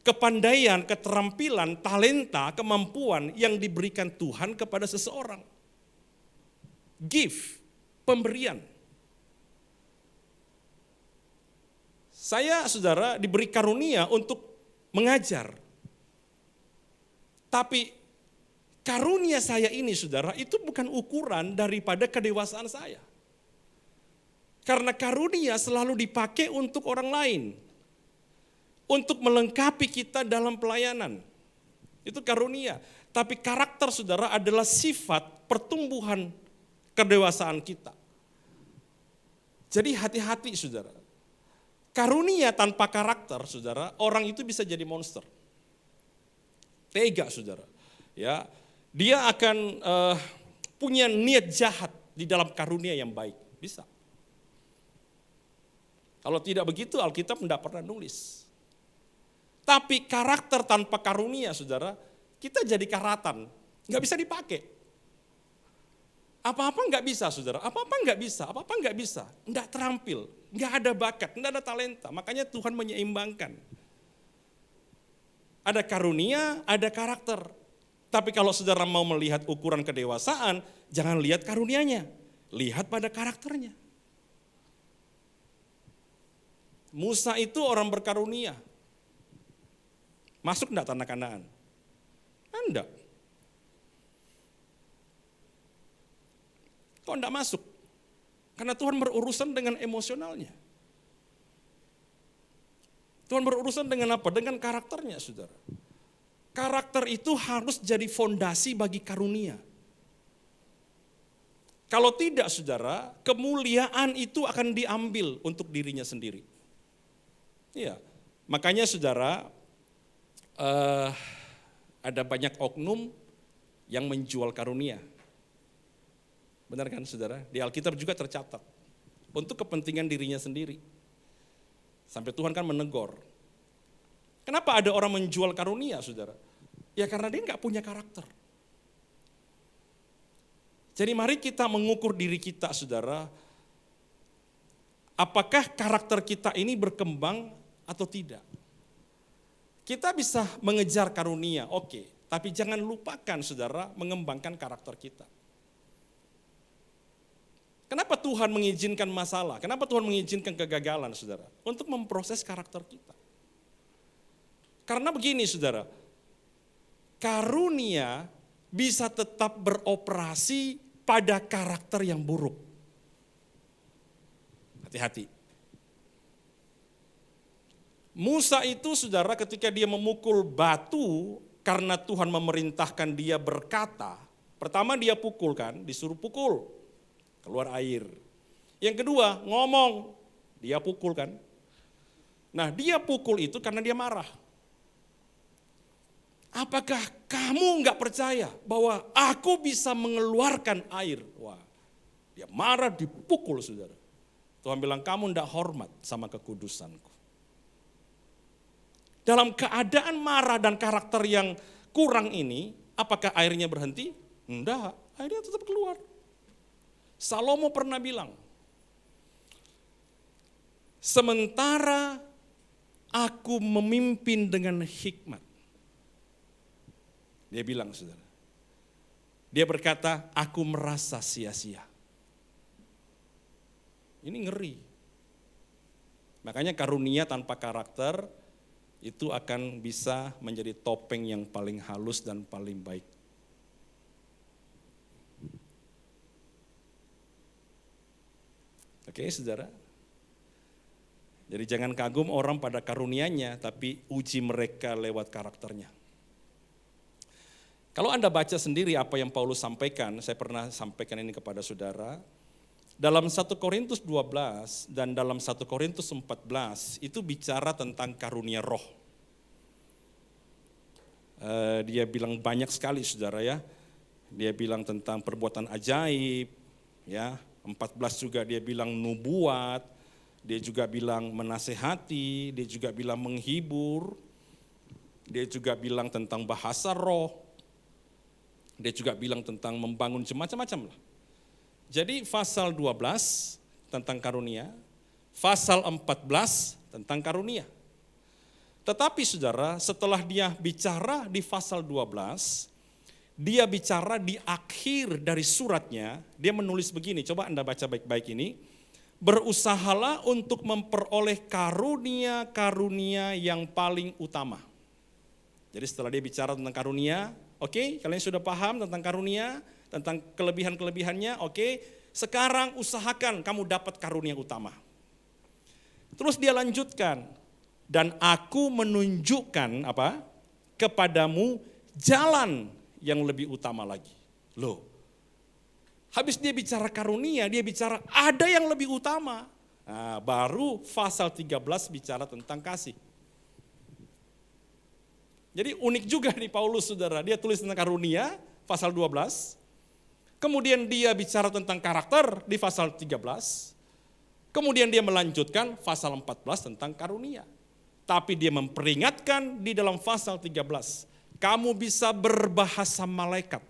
kepandaian, keterampilan, talenta, kemampuan yang diberikan Tuhan kepada seseorang. Gift, pemberian. Saya saudara diberi karunia untuk mengajar. Tapi karunia saya ini saudara itu bukan ukuran daripada kedewasaan saya. Karena karunia selalu dipakai untuk orang lain. Untuk melengkapi kita dalam pelayanan. Itu karunia. Tapi karakter saudara adalah sifat pertumbuhan kedewasaan kita. Jadi hati-hati saudara. Karunia tanpa karakter saudara, orang itu bisa jadi monster. Tega saudara. Ya, dia akan punya niat jahat di dalam karunia yang baik. Bisa. Kalau tidak begitu Alkitab tidak pernah nulis. Tapi karakter tanpa karunia saudara, kita jadi karatan, nggak bisa dipakai. Apa-apa nggak bisa saudara, apa-apa nggak bisa, nggak terampil, nggak ada bakat, nggak ada talenta. Makanya Tuhan menyeimbangkan. Ada karunia, ada karakter. Tapi kalau saudara mau melihat ukuran kedewasaan, jangan lihat karunianya, lihat pada karakternya. Musa itu orang berkarunia. Masuk enggak tanah Kanaan? Enggak. Kok enggak masuk? Karena Tuhan berurusan dengan emosionalnya. Tuhan berurusan dengan apa? Dengan karakternya, saudara. Karakter itu harus jadi fondasi bagi karunia. Kalau tidak, saudara, kemuliaan itu akan diambil untuk dirinya sendiri. Iya, makanya saudara, ada banyak oknum yang menjual karunia. Benar kan saudara? Di Alkitab juga tercatat. Untuk kepentingan dirinya sendiri. Sampai Tuhan kan menegur. Kenapa ada orang menjual karunia saudara? Ya karena dia nggak punya karakter. Jadi mari kita mengukur diri kita, saudara, apakah karakter kita ini berkembang atau tidak. Kita bisa mengejar karunia, oke, tapi jangan lupakan, saudara, mengembangkan karakter kita. Kenapa Tuhan mengizinkan masalah? Kenapa Tuhan mengizinkan kegagalan, saudara? Untuk memproses karakter kita. Karena begini, saudara, karunia bisa tetap beroperasi pada karakter yang buruk. Hati-hati. Musa itu, saudara, ketika dia memukul batu karena Tuhan memerintahkan dia berkata, pertama dia pukul kan, disuruh pukul, keluar air. Yang kedua ngomong, dia pukul kan. Nah, dia pukul itu karena dia marah. Apakah kamu nggak percaya bahwa aku bisa mengeluarkan air? Wah, dia marah, dipukul, saudara. Tuhan bilang, kamu nggak hormat sama kekudusanku. Dalam keadaan marah dan karakter yang kurang ini, apakah airnya berhenti? Enggak, airnya tetap keluar. Salomo pernah bilang, sementara aku memimpin dengan hikmat. Dia bilang, saudara. Dia berkata, aku merasa sia-sia. Ini ngeri. Makanya karunia tanpa karakter itu akan bisa menjadi topeng yang paling halus dan paling baik. Oke, saudara. Jadi jangan kagum orang pada karunianya, tapi uji mereka lewat karakternya. Kalau Anda baca sendiri apa yang Paulus sampaikan, saya pernah sampaikan ini kepada saudara, dalam 1 Korintus 12 dan dalam 1 Korintus 14 itu bicara tentang karunia roh. Dia bilang banyak sekali, saudara ya. Dia bilang tentang perbuatan ajaib, ya. 14 juga dia bilang nubuat, dia juga bilang menasehati, dia juga bilang menghibur, dia juga bilang tentang bahasa roh. Dia juga bilang tentang membangun macam-macam lah. Jadi pasal 12 tentang karunia, pasal 14 tentang karunia. Tetapi saudara, setelah dia bicara di pasal 12, dia bicara di akhir dari suratnya, dia menulis begini, coba Anda baca baik-baik ini. Berusahalah untuk memperoleh karunia-karunia yang paling utama. Jadi setelah dia bicara tentang karunia, oke, kalian sudah paham tentang karunia, tentang kelebihan-kelebihannya, oke. Sekarang usahakan kamu dapat karunia utama. Terus dia lanjutkan, dan aku menunjukkan apa? Kepadamu jalan yang lebih utama lagi. Loh, habis dia bicara karunia, dia bicara ada yang lebih utama. Nah, baru pasal 13 bicara tentang kasih. Jadi unik juga nih Paulus, saudara. Dia tulis tentang karunia, pasal 12. Kemudian dia bicara tentang karakter di pasal 13. Kemudian dia melanjutkan pasal 14 tentang karunia. Tapi dia memperingatkan di dalam pasal 13. Kamu bisa berbahasa malaikat.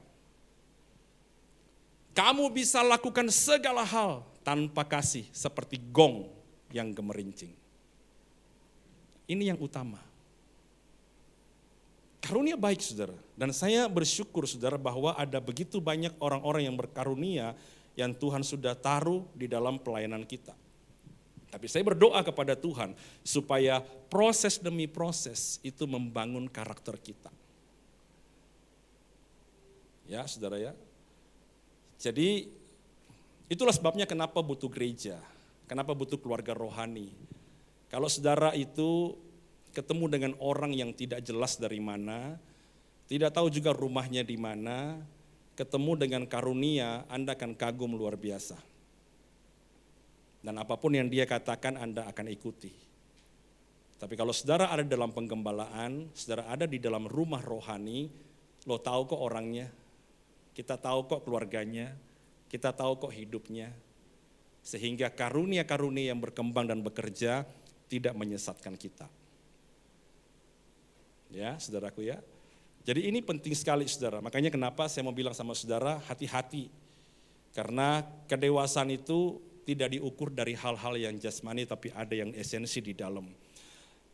Kamu bisa lakukan segala hal tanpa kasih seperti gong yang gemerincing. Ini yang utama. Karunia baik, saudara, dan saya bersyukur, saudara, bahwa ada begitu banyak orang-orang yang berkarunia yang Tuhan sudah taruh di dalam pelayanan kita. Tapi saya berdoa kepada Tuhan supaya proses demi proses itu membangun karakter kita. Ya, saudara ya. Jadi itulah sebabnya kenapa butuh gereja, kenapa butuh keluarga rohani. Kalau saudara itu ketemu dengan orang yang tidak jelas dari mana, tidak tahu juga rumahnya di mana, ketemu dengan karunia, Anda akan kagum luar biasa. Dan apapun yang dia katakan, Anda akan ikuti. Tapi kalau saudara ada dalam penggembalaan, saudara ada di dalam rumah rohani, lo tahu kok orangnya, kita tahu kok keluarganya, kita tahu kok hidupnya. Sehingga karunia-karunia yang berkembang dan bekerja tidak menyesatkan kita. Ya, saudaraku ya. Jadi ini penting sekali, saudara. Makanya kenapa saya mau bilang sama saudara, hati-hati. Karena kedewasaan itu tidak diukur dari hal-hal yang jasmani, tapi ada yang esensi di dalam.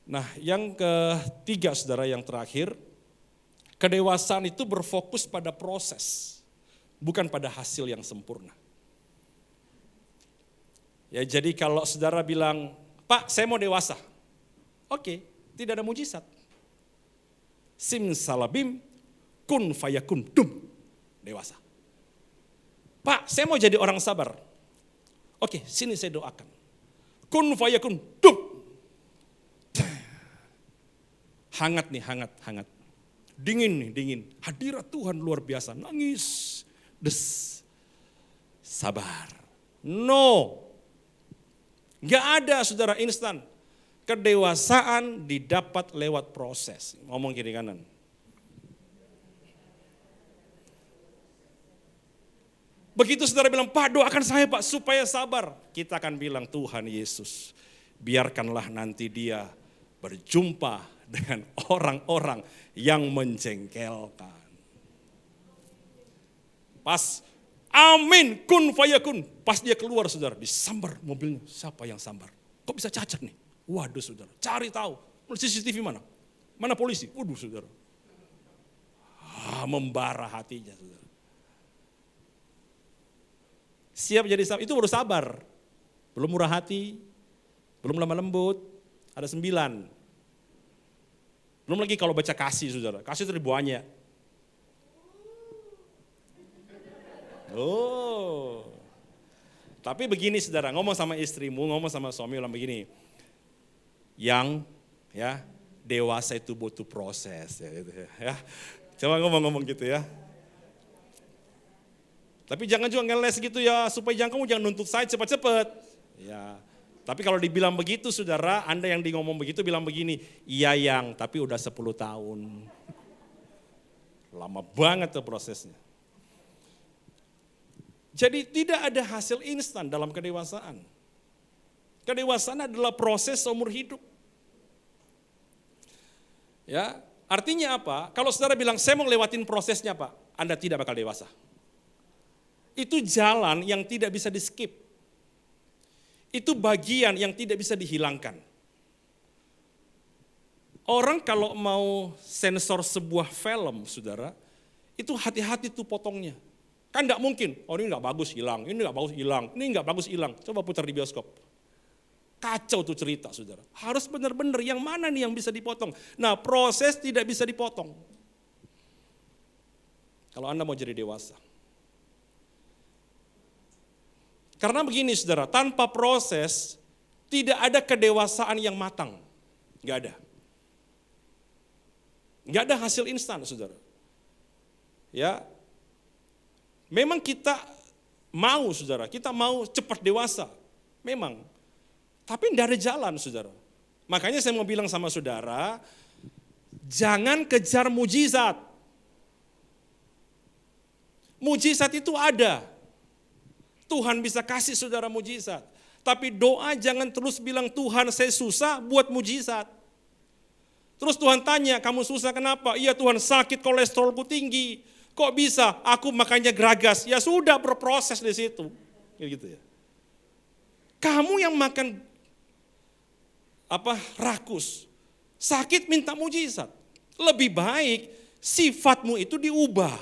Nah, yang ketiga saudara, yang terakhir, kedewasaan itu berfokus pada proses, bukan pada hasil yang sempurna. Ya, jadi kalau saudara bilang, Pak saya mau dewasa, oke, tidak ada mujizat. Simsalabim, kun fayakun, dum, dewasa. Pak saya mau jadi orang sabar, oke, sini saya doakan. Kun fayakun, dum. Hangat nih, hangat. Dingin nih, dingin. Hadirat Tuhan luar biasa, nangis. Des. Sabar. No. Gak ada saudara instan. Kedewasaan didapat lewat proses. Ngomong kiri kanan. Begitu saudara bilang, Pak doakan saya Pak supaya sabar. Kita akan bilang, Tuhan Yesus, biarkanlah nanti dia berjumpa dengan orang-orang yang menjengkelkan. Pas amin kun fayakun, pas dia keluar saudara, disambar mobilnya. Siapa yang sambar? Kok bisa cacat nih? Waduh saudara, cari tahu. CCTV mana? Mana polisi? Waduh saudara. Membara hatinya saudara. Siap jadi sabar, itu baru sabar. Belum murah hati, belum lemah lembut, ada 9. Belum lagi kalau baca kasih saudara, kasih itu banyak. Oh, tapi begini saudara, ngomong sama istrimu, ngomong sama suami, bilang begini, yang ya dewasa itu butuh proses, ya. Coba ngomong gitu ya. Tapi jangan juga ngeles gitu ya, supaya kamu jangan nuntut saya cepat-cepat. Ya. Tapi kalau dibilang begitu saudara, Anda yang di ngomong begitu bilang begini, iya yang, tapi udah 10 tahun. Lama banget tuh prosesnya. Jadi tidak ada hasil instan dalam kedewasaan. Kedewasaan adalah proses seumur hidup. Ya, artinya apa? Kalau saudara bilang saya mau lewatin prosesnya Pak, Anda tidak bakal dewasa. Itu jalan yang tidak bisa di skip. Itu bagian yang tidak bisa dihilangkan. Orang kalau mau sensor sebuah film, saudara, itu hati-hati tuh potongnya. Kan enggak mungkin, oh ini enggak bagus hilang, ini enggak bagus hilang, ini enggak bagus hilang. Coba putar di bioskop. Kacau tuh cerita, saudara. Harus benar-benar yang mana nih yang bisa dipotong. Nah, proses tidak bisa dipotong. Kalau Anda mau jadi dewasa. Karena begini saudara, tanpa proses tidak ada kedewasaan yang matang. Enggak ada. Enggak ada hasil instan saudara. Ya, memang kita mau saudara, kita mau cepat dewasa. Memang. Tapi enggak ada jalan saudara. Makanya saya mau bilang sama saudara, jangan kejar mujizat. Mujizat itu ada. Tuhan bisa kasih saudara mujizat. Tapi doa jangan terus bilang Tuhan saya susah buat mujizat. Terus Tuhan tanya kamu susah kenapa? Iya Tuhan sakit kolesterolku tinggi. Kok bisa? Aku makanya geragas. Ya sudah berproses di situ. Gitu ya. Kamu yang makan rakus. Sakit minta mujizat. Lebih baik sifatmu itu diubah.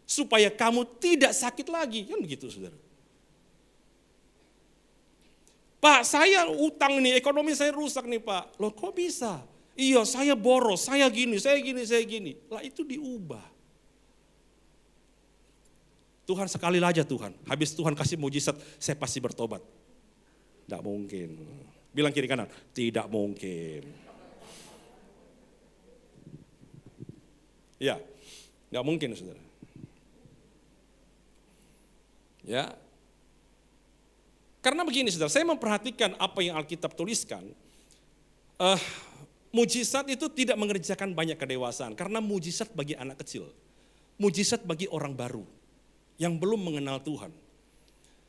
Supaya kamu tidak sakit lagi. Kan begitu saudara. Pak, saya utang nih, ekonomi saya rusak nih Pak. Loh kok bisa? Iya, saya boros, saya gini. Lah itu diubah. Tuhan sekali aja Tuhan. Habis Tuhan kasih mujizat, saya pasti bertobat. Tidak mungkin. Bilang kiri kanan, tidak mungkin. Ya, tidak mungkin saudara. Ya. Karena begini saudara, saya memperhatikan apa yang Alkitab tuliskan. Mujizat itu tidak mengerjakan banyak kedewasaan. Karena mujizat bagi anak kecil. Mujizat bagi orang baru. Yang belum mengenal Tuhan.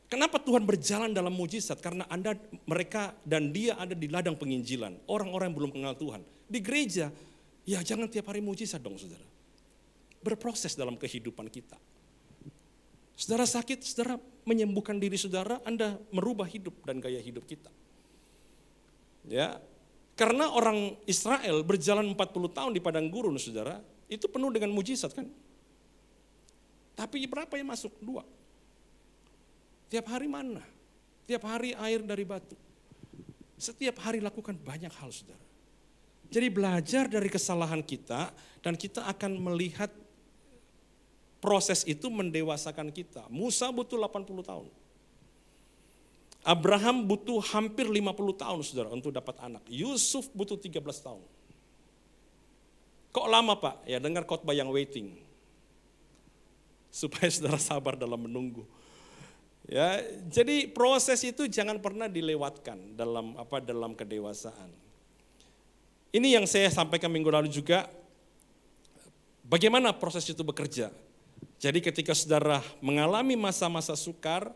Kenapa Tuhan berjalan dalam mujizat? Karena mereka dan dia ada di ladang penginjilan. Orang-orang yang belum mengenal Tuhan. Di gereja, ya jangan tiap hari mujizat dong saudara. Berproses dalam kehidupan kita. Saudara sakit, saudara menyembuhkan diri saudara, Anda merubah hidup dan gaya hidup kita. Ya, karena orang Israel berjalan 40 tahun di padang gurun, saudara, itu penuh dengan mujizat kan. Tapi berapa yang masuk? 2. Tiap hari mana? Tiap hari air dari batu. Setiap hari lakukan banyak hal, saudara. Jadi belajar dari kesalahan kita dan kita akan melihat proses itu mendewasakan kita. Musa butuh 80 tahun. Abraham butuh hampir 50 tahun, saudara, untuk dapat anak. Yusuf butuh 13 tahun. Kok lama, Pak? Ya, dengar khotbah yang waiting. Supaya saudara sabar dalam menunggu. Ya, jadi proses itu jangan pernah dilewatkan dalam kedewasaan. Ini yang saya sampaikan minggu lalu juga, bagaimana proses itu bekerja. Jadi ketika saudara mengalami masa-masa sukar,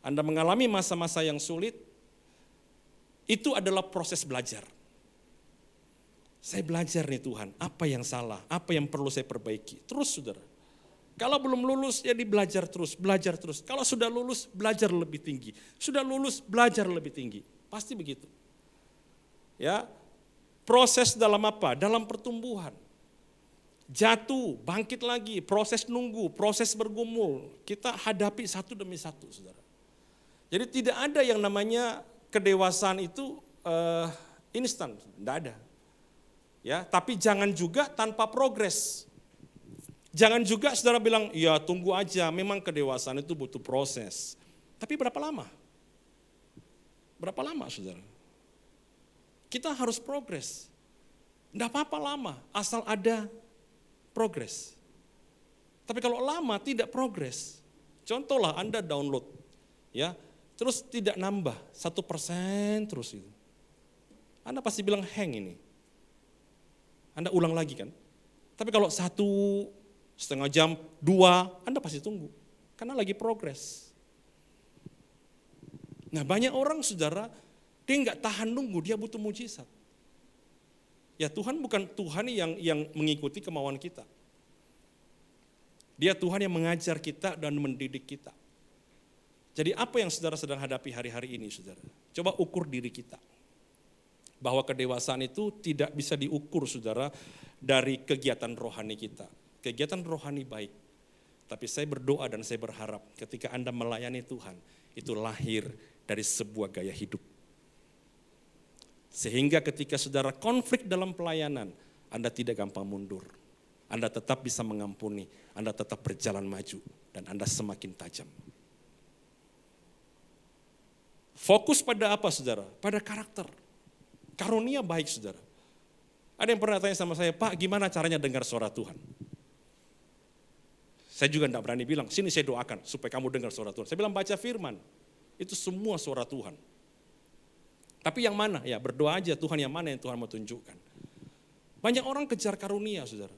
Anda mengalami masa-masa yang sulit, itu adalah proses belajar. Saya belajar nih Tuhan, apa yang salah, apa yang perlu saya perbaiki. Terus saudara, kalau belum lulus ya belajar terus, belajar terus. Kalau sudah lulus, belajar lebih tinggi. Sudah lulus, belajar lebih tinggi. Pasti begitu. Ya. Proses dalam apa? Dalam pertumbuhan. Jatuh, bangkit lagi, proses nunggu, proses bergumul. Kita hadapi satu demi satu, saudara. Jadi tidak ada yang namanya kedewasaan itu instan, tidak ada. Ya, tapi jangan juga tanpa progres. Jangan juga saudara bilang, ya tunggu aja, memang kedewasaan itu butuh proses. Tapi berapa lama? Berapa lama, saudara? Kita harus progres. Tidak apa-apa lama, asal ada progres. Tapi kalau lama tidak progres, contohlah Anda download, ya, terus tidak nambah 1% terus itu. Anda pasti bilang hang ini. Anda ulang lagi kan. Tapi kalau 1,5 jam, 2, Anda pasti tunggu. Karena lagi progres. Nah banyak orang saudara, dia nggak tahan nunggu, dia butuh mujizat. Ya Tuhan bukan Tuhan yang mengikuti kemauan kita. Dia Tuhan yang mengajar kita dan mendidik kita. Jadi apa yang saudara sedang hadapi hari-hari ini saudara? Coba ukur diri kita. Bahwa kedewasaan itu tidak bisa diukur saudara dari kegiatan rohani kita. Kegiatan rohani baik. Tapi saya berdoa dan saya berharap ketika Anda melayani Tuhan, itu lahir dari sebuah gaya hidup. Sehingga ketika saudara konflik dalam pelayanan, Anda tidak gampang mundur. Anda tetap bisa mengampuni, Anda tetap berjalan maju, dan Anda semakin tajam. Fokus pada apa saudara? Pada karakter. Karunia baik saudara. Ada yang pernah tanya sama saya, Pak gimana caranya dengar suara Tuhan? Saya juga tidak berani bilang, sini saya doakan supaya kamu dengar suara Tuhan. Saya bilang baca firman, itu semua suara Tuhan. Tapi yang mana? Ya berdoa aja Tuhan yang mana yang Tuhan mau tunjukkan. Banyak orang kejar karunia saudara.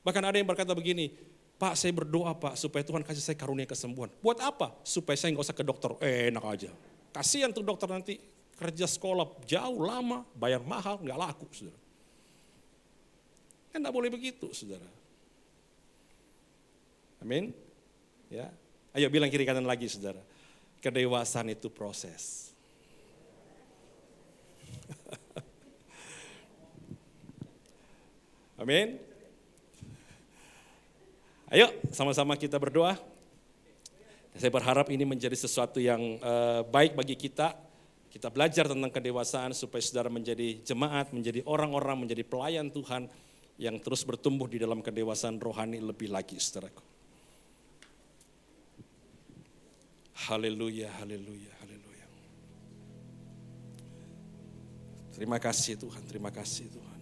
Bahkan ada yang berkata begini, Pak saya berdoa Pak supaya Tuhan kasih saya karunia kesembuhan. Buat apa? Supaya saya nggak usah ke dokter. Enak aja. Kasihan tuh dokter nanti kerja sekolah jauh lama, bayar mahal, nggak laku saudara. Kan nggak boleh begitu saudara. Amin. Ya. Ayo bilang kiri kanan lagi saudara. Kedewasaan itu proses. Amin. Ayo sama-sama kita berdoa. Saya berharap ini menjadi sesuatu yang baik bagi kita. Kita belajar tentang kedewasaan supaya saudara menjadi jemaat, menjadi orang-orang, menjadi pelayan Tuhan yang terus bertumbuh di dalam kedewasaan rohani lebih lagi saudaraku. Haleluya, haleluya, haleluya. Terima kasih Tuhan, terima kasih Tuhan.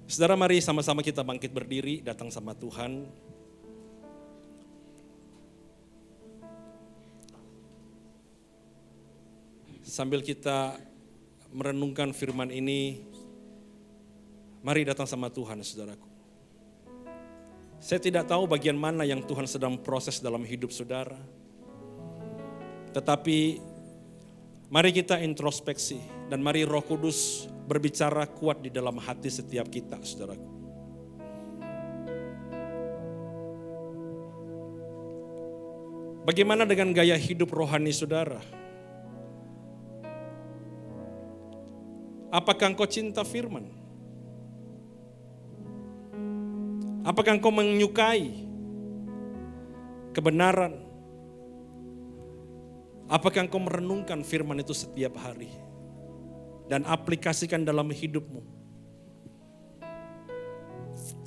Saudara mari sama-sama kita bangkit berdiri, datang sama Tuhan. Sambil kita merenungkan firman ini, mari datang sama Tuhan saudaraku. Saya tidak tahu bagian mana yang Tuhan sedang proses dalam hidup saudara. Tetapi Mari kita introspeksi dan mari Roh Kudus berbicara kuat di dalam hati setiap kita, saudaraku. Bagaimana dengan gaya hidup rohani saudara? Apakah engkau cinta firman? Apakah engkau menyukai kebenaran? Apakah engkau merenungkan firman itu setiap hari dan aplikasikan dalam hidupmu?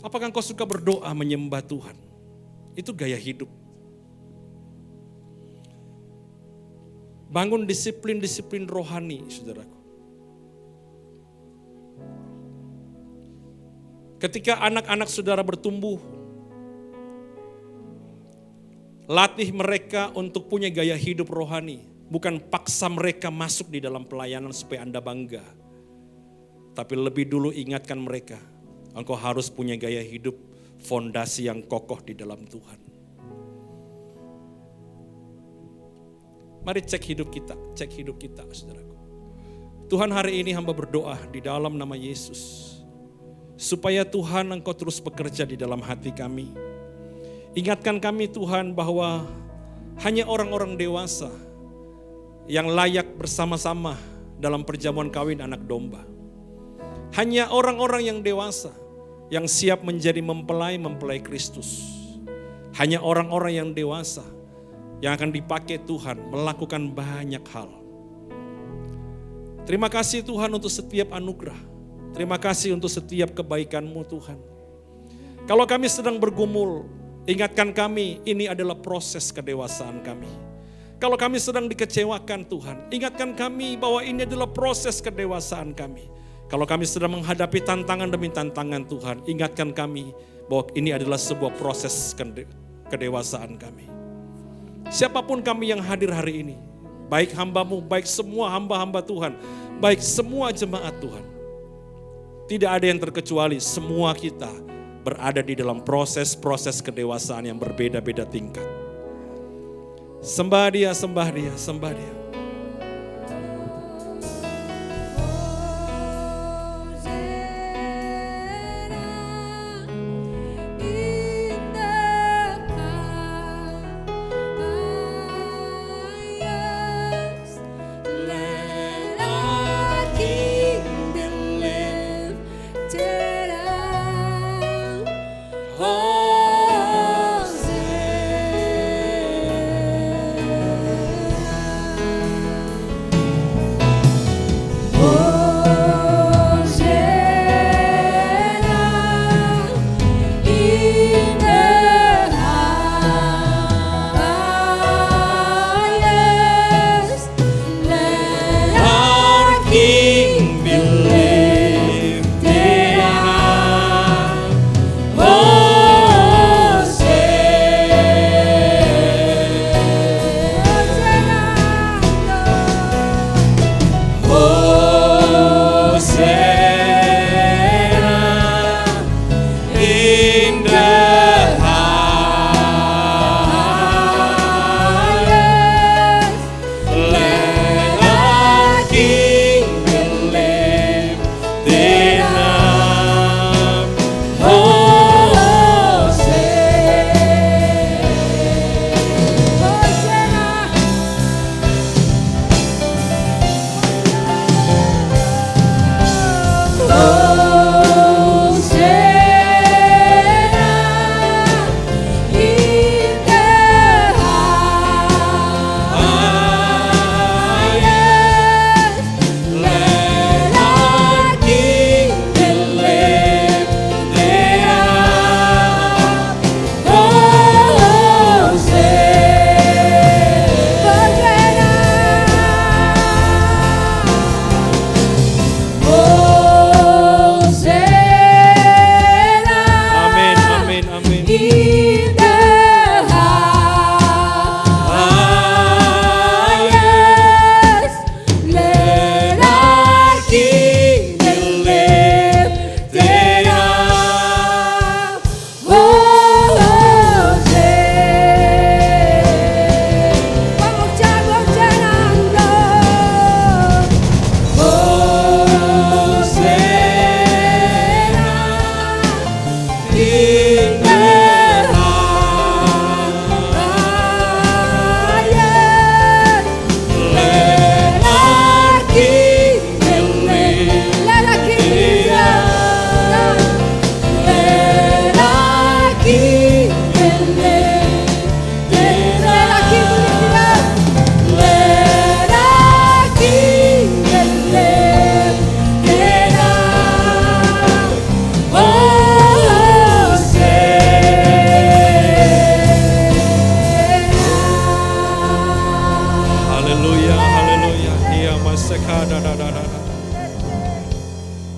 Apakah engkau suka berdoa menyembah Tuhan? Itu gaya hidup. Bangun disiplin-disiplin rohani, saudaraku. Ketika anak-anak saudara bertumbuh, latih mereka untuk punya gaya hidup rohani. Bukan paksa mereka masuk di dalam pelayanan supaya Anda bangga. Tapi lebih dulu ingatkan mereka, engkau harus punya gaya hidup fondasi yang kokoh di dalam Tuhan. Mari cek hidup kita, saudaraku. Tuhan, hari ini hamba berdoa di dalam nama Yesus. Supaya Tuhan engkau terus bekerja di dalam hati kami. Ingatkan kami Tuhan bahwa hanya orang-orang dewasa yang layak bersama-sama dalam perjamuan kawin anak domba. Hanya orang-orang yang dewasa yang siap menjadi mempelai Kristus. Hanya orang-orang yang dewasa yang akan dipakai Tuhan melakukan banyak hal. Terima kasih Tuhan untuk setiap anugerah. Terima kasih untuk setiap kebaikan-Mu Tuhan. Kalau kami sedang bergumul, ingatkan kami ini adalah proses kedewasaan kami. Kalau kami sedang dikecewakan Tuhan, ingatkan kami bahwa ini adalah proses kedewasaan kami. Kalau kami sedang menghadapi tantangan demi tantangan Tuhan, ingatkan kami bahwa ini adalah sebuah proses kedewasaan kami. Siapapun kami yang hadir hari ini, baik hamba-Mu, baik semua hamba-hamba Tuhan, baik semua jemaat Tuhan. Tidak ada yang terkecuali, semua kita berada di dalam proses-proses kedewasaan yang berbeda-beda tingkat. Sembah Dia, sembah Dia, sembah Dia.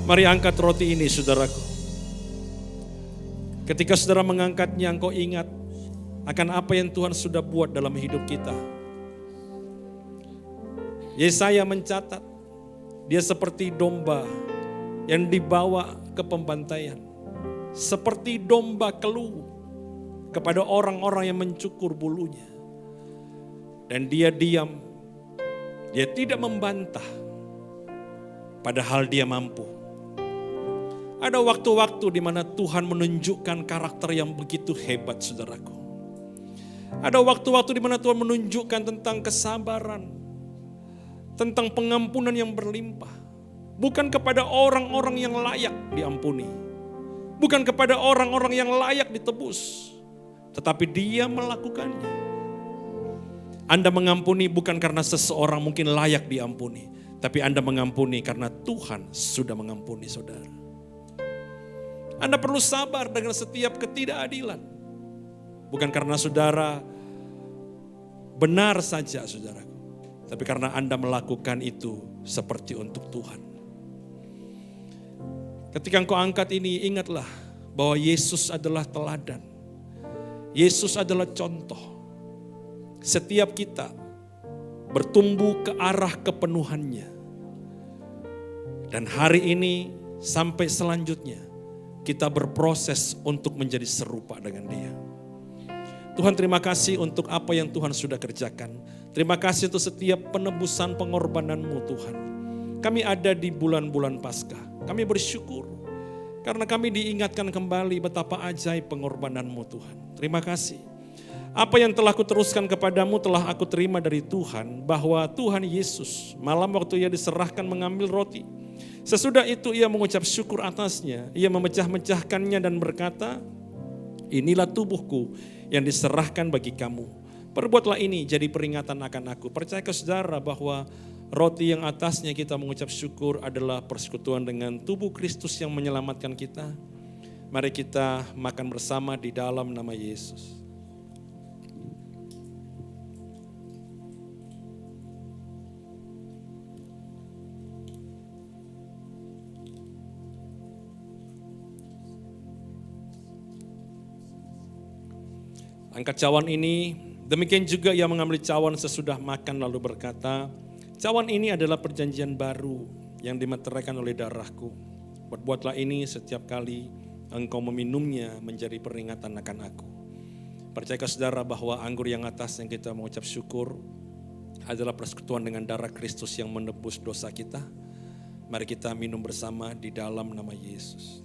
Mari angkat roti ini saudaraku. Ketika saudara mengangkatnya, engkau ingat akan apa yang Tuhan sudah buat dalam hidup kita. Yesaya mencatat, dia seperti domba yang dibawa ke pembantaian. Seperti domba keluh kepada orang-orang yang mencukur bulunya. Dan dia diam, dia tidak membantah, padahal dia mampu. Ada waktu-waktu di mana Tuhan menunjukkan karakter yang begitu hebat, saudaraku. Ada waktu-waktu di mana Tuhan menunjukkan tentang kesabaran, tentang pengampunan yang berlimpah. Bukan kepada orang-orang yang layak diampuni. Bukan kepada orang-orang yang layak ditebus. Tetapi dia melakukannya. Anda mengampuni bukan karena seseorang mungkin layak diampuni. Tapi Anda mengampuni karena Tuhan sudah mengampuni saudara. Anda perlu sabar dengan setiap ketidakadilan. Bukan karena saudara benar saja saudaraku. Tapi karena Anda melakukan itu seperti untuk Tuhan. Ketika engkau angkat ini, ingatlah bahwa Yesus adalah teladan. Yesus adalah contoh. Setiap kita bertumbuh ke arah kepenuhannya. Dan hari ini sampai selanjutnya kita berproses untuk menjadi serupa dengan Dia. Tuhan, terima kasih untuk apa yang Tuhan sudah kerjakan. Terima kasih untuk setiap penebusan pengorbanan-Mu Tuhan. Kami ada di bulan-bulan Paskah. Kami bersyukur karena kami diingatkan kembali betapa ajaib pengorbanan-Mu Tuhan. Terima kasih. Apa yang telah kuteruskan kepadamu telah aku terima dari Tuhan, bahwa Tuhan Yesus malam waktu Ia diserahkan mengambil roti. Sesudah itu Ia mengucap syukur atasnya. Ia memecah-mecahkannya dan berkata, inilah tubuhku yang diserahkan bagi kamu. Perbuatlah ini jadi peringatan akan aku. Percaya ke saudara bahwa roti yang atasnya kita mengucap syukur adalah persekutuan dengan tubuh Kristus yang menyelamatkan kita. Mari kita makan bersama di dalam nama Yesus. Angkat cawan ini, demikian juga Ia mengambil cawan sesudah makan lalu berkata, cawan ini adalah perjanjian baru yang dimeteraikan oleh darahku. Berbuatlah ini setiap kali engkau meminumnya menjadi peringatan akan aku. Percayakah saudara bahwa anggur yang atas yang kita mengucap syukur adalah persekutuan dengan darah Kristus yang menebus dosa kita. Mari kita minum bersama di dalam nama Yesus.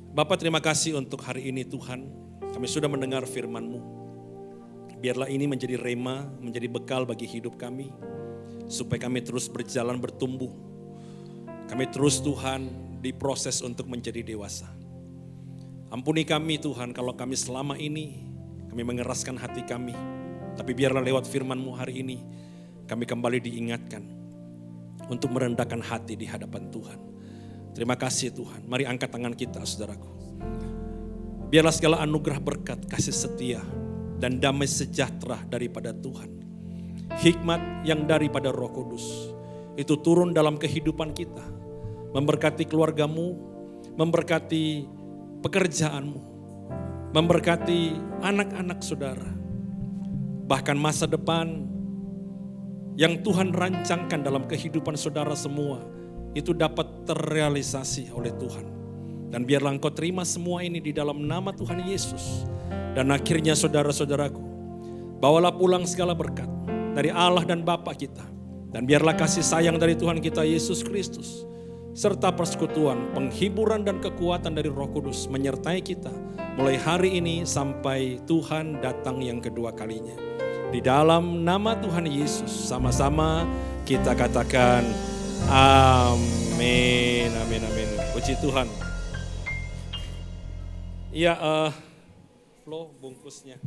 Bapa, terima kasih untuk hari ini Tuhan. Kami sudah mendengar firman-Mu. Biarlah ini menjadi rema, menjadi bekal bagi hidup kami. Supaya kami terus berjalan bertumbuh. Kami terus Tuhan diproses untuk menjadi dewasa. Ampuni kami Tuhan kalau kami selama ini kami mengeraskan hati kami. Tapi biarlah lewat firman-Mu hari ini kami kembali diingatkan untuk merendahkan hati di hadapan Tuhan. Terima kasih Tuhan. Mari angkat tangan kita saudaraku. Biarlah segala anugerah berkat, kasih setia dan damai sejahtera daripada Tuhan. Hikmat yang daripada Roh Kudus itu turun dalam kehidupan kita. Memberkati keluargamu, memberkati pekerjaanmu, memberkati anak-anak saudara. Bahkan masa depan yang Tuhan rancangkan dalam kehidupan saudara semua itu dapat terrealisasi oleh Tuhan. Dan biarlah engkau terima semua ini di dalam nama Tuhan Yesus. Dan akhirnya saudara-saudaraku, bawalah pulang segala berkat dari Allah dan Bapa kita. Dan biarlah kasih sayang dari Tuhan kita Yesus Kristus, serta persekutuan, penghiburan dan kekuatan dari Roh Kudus menyertai kita mulai hari ini sampai Tuhan datang yang kedua kalinya. Di dalam nama Tuhan Yesus sama-sama kita katakan amin, amin, amin. Puji Tuhan. Iya, Flo bungkusnya.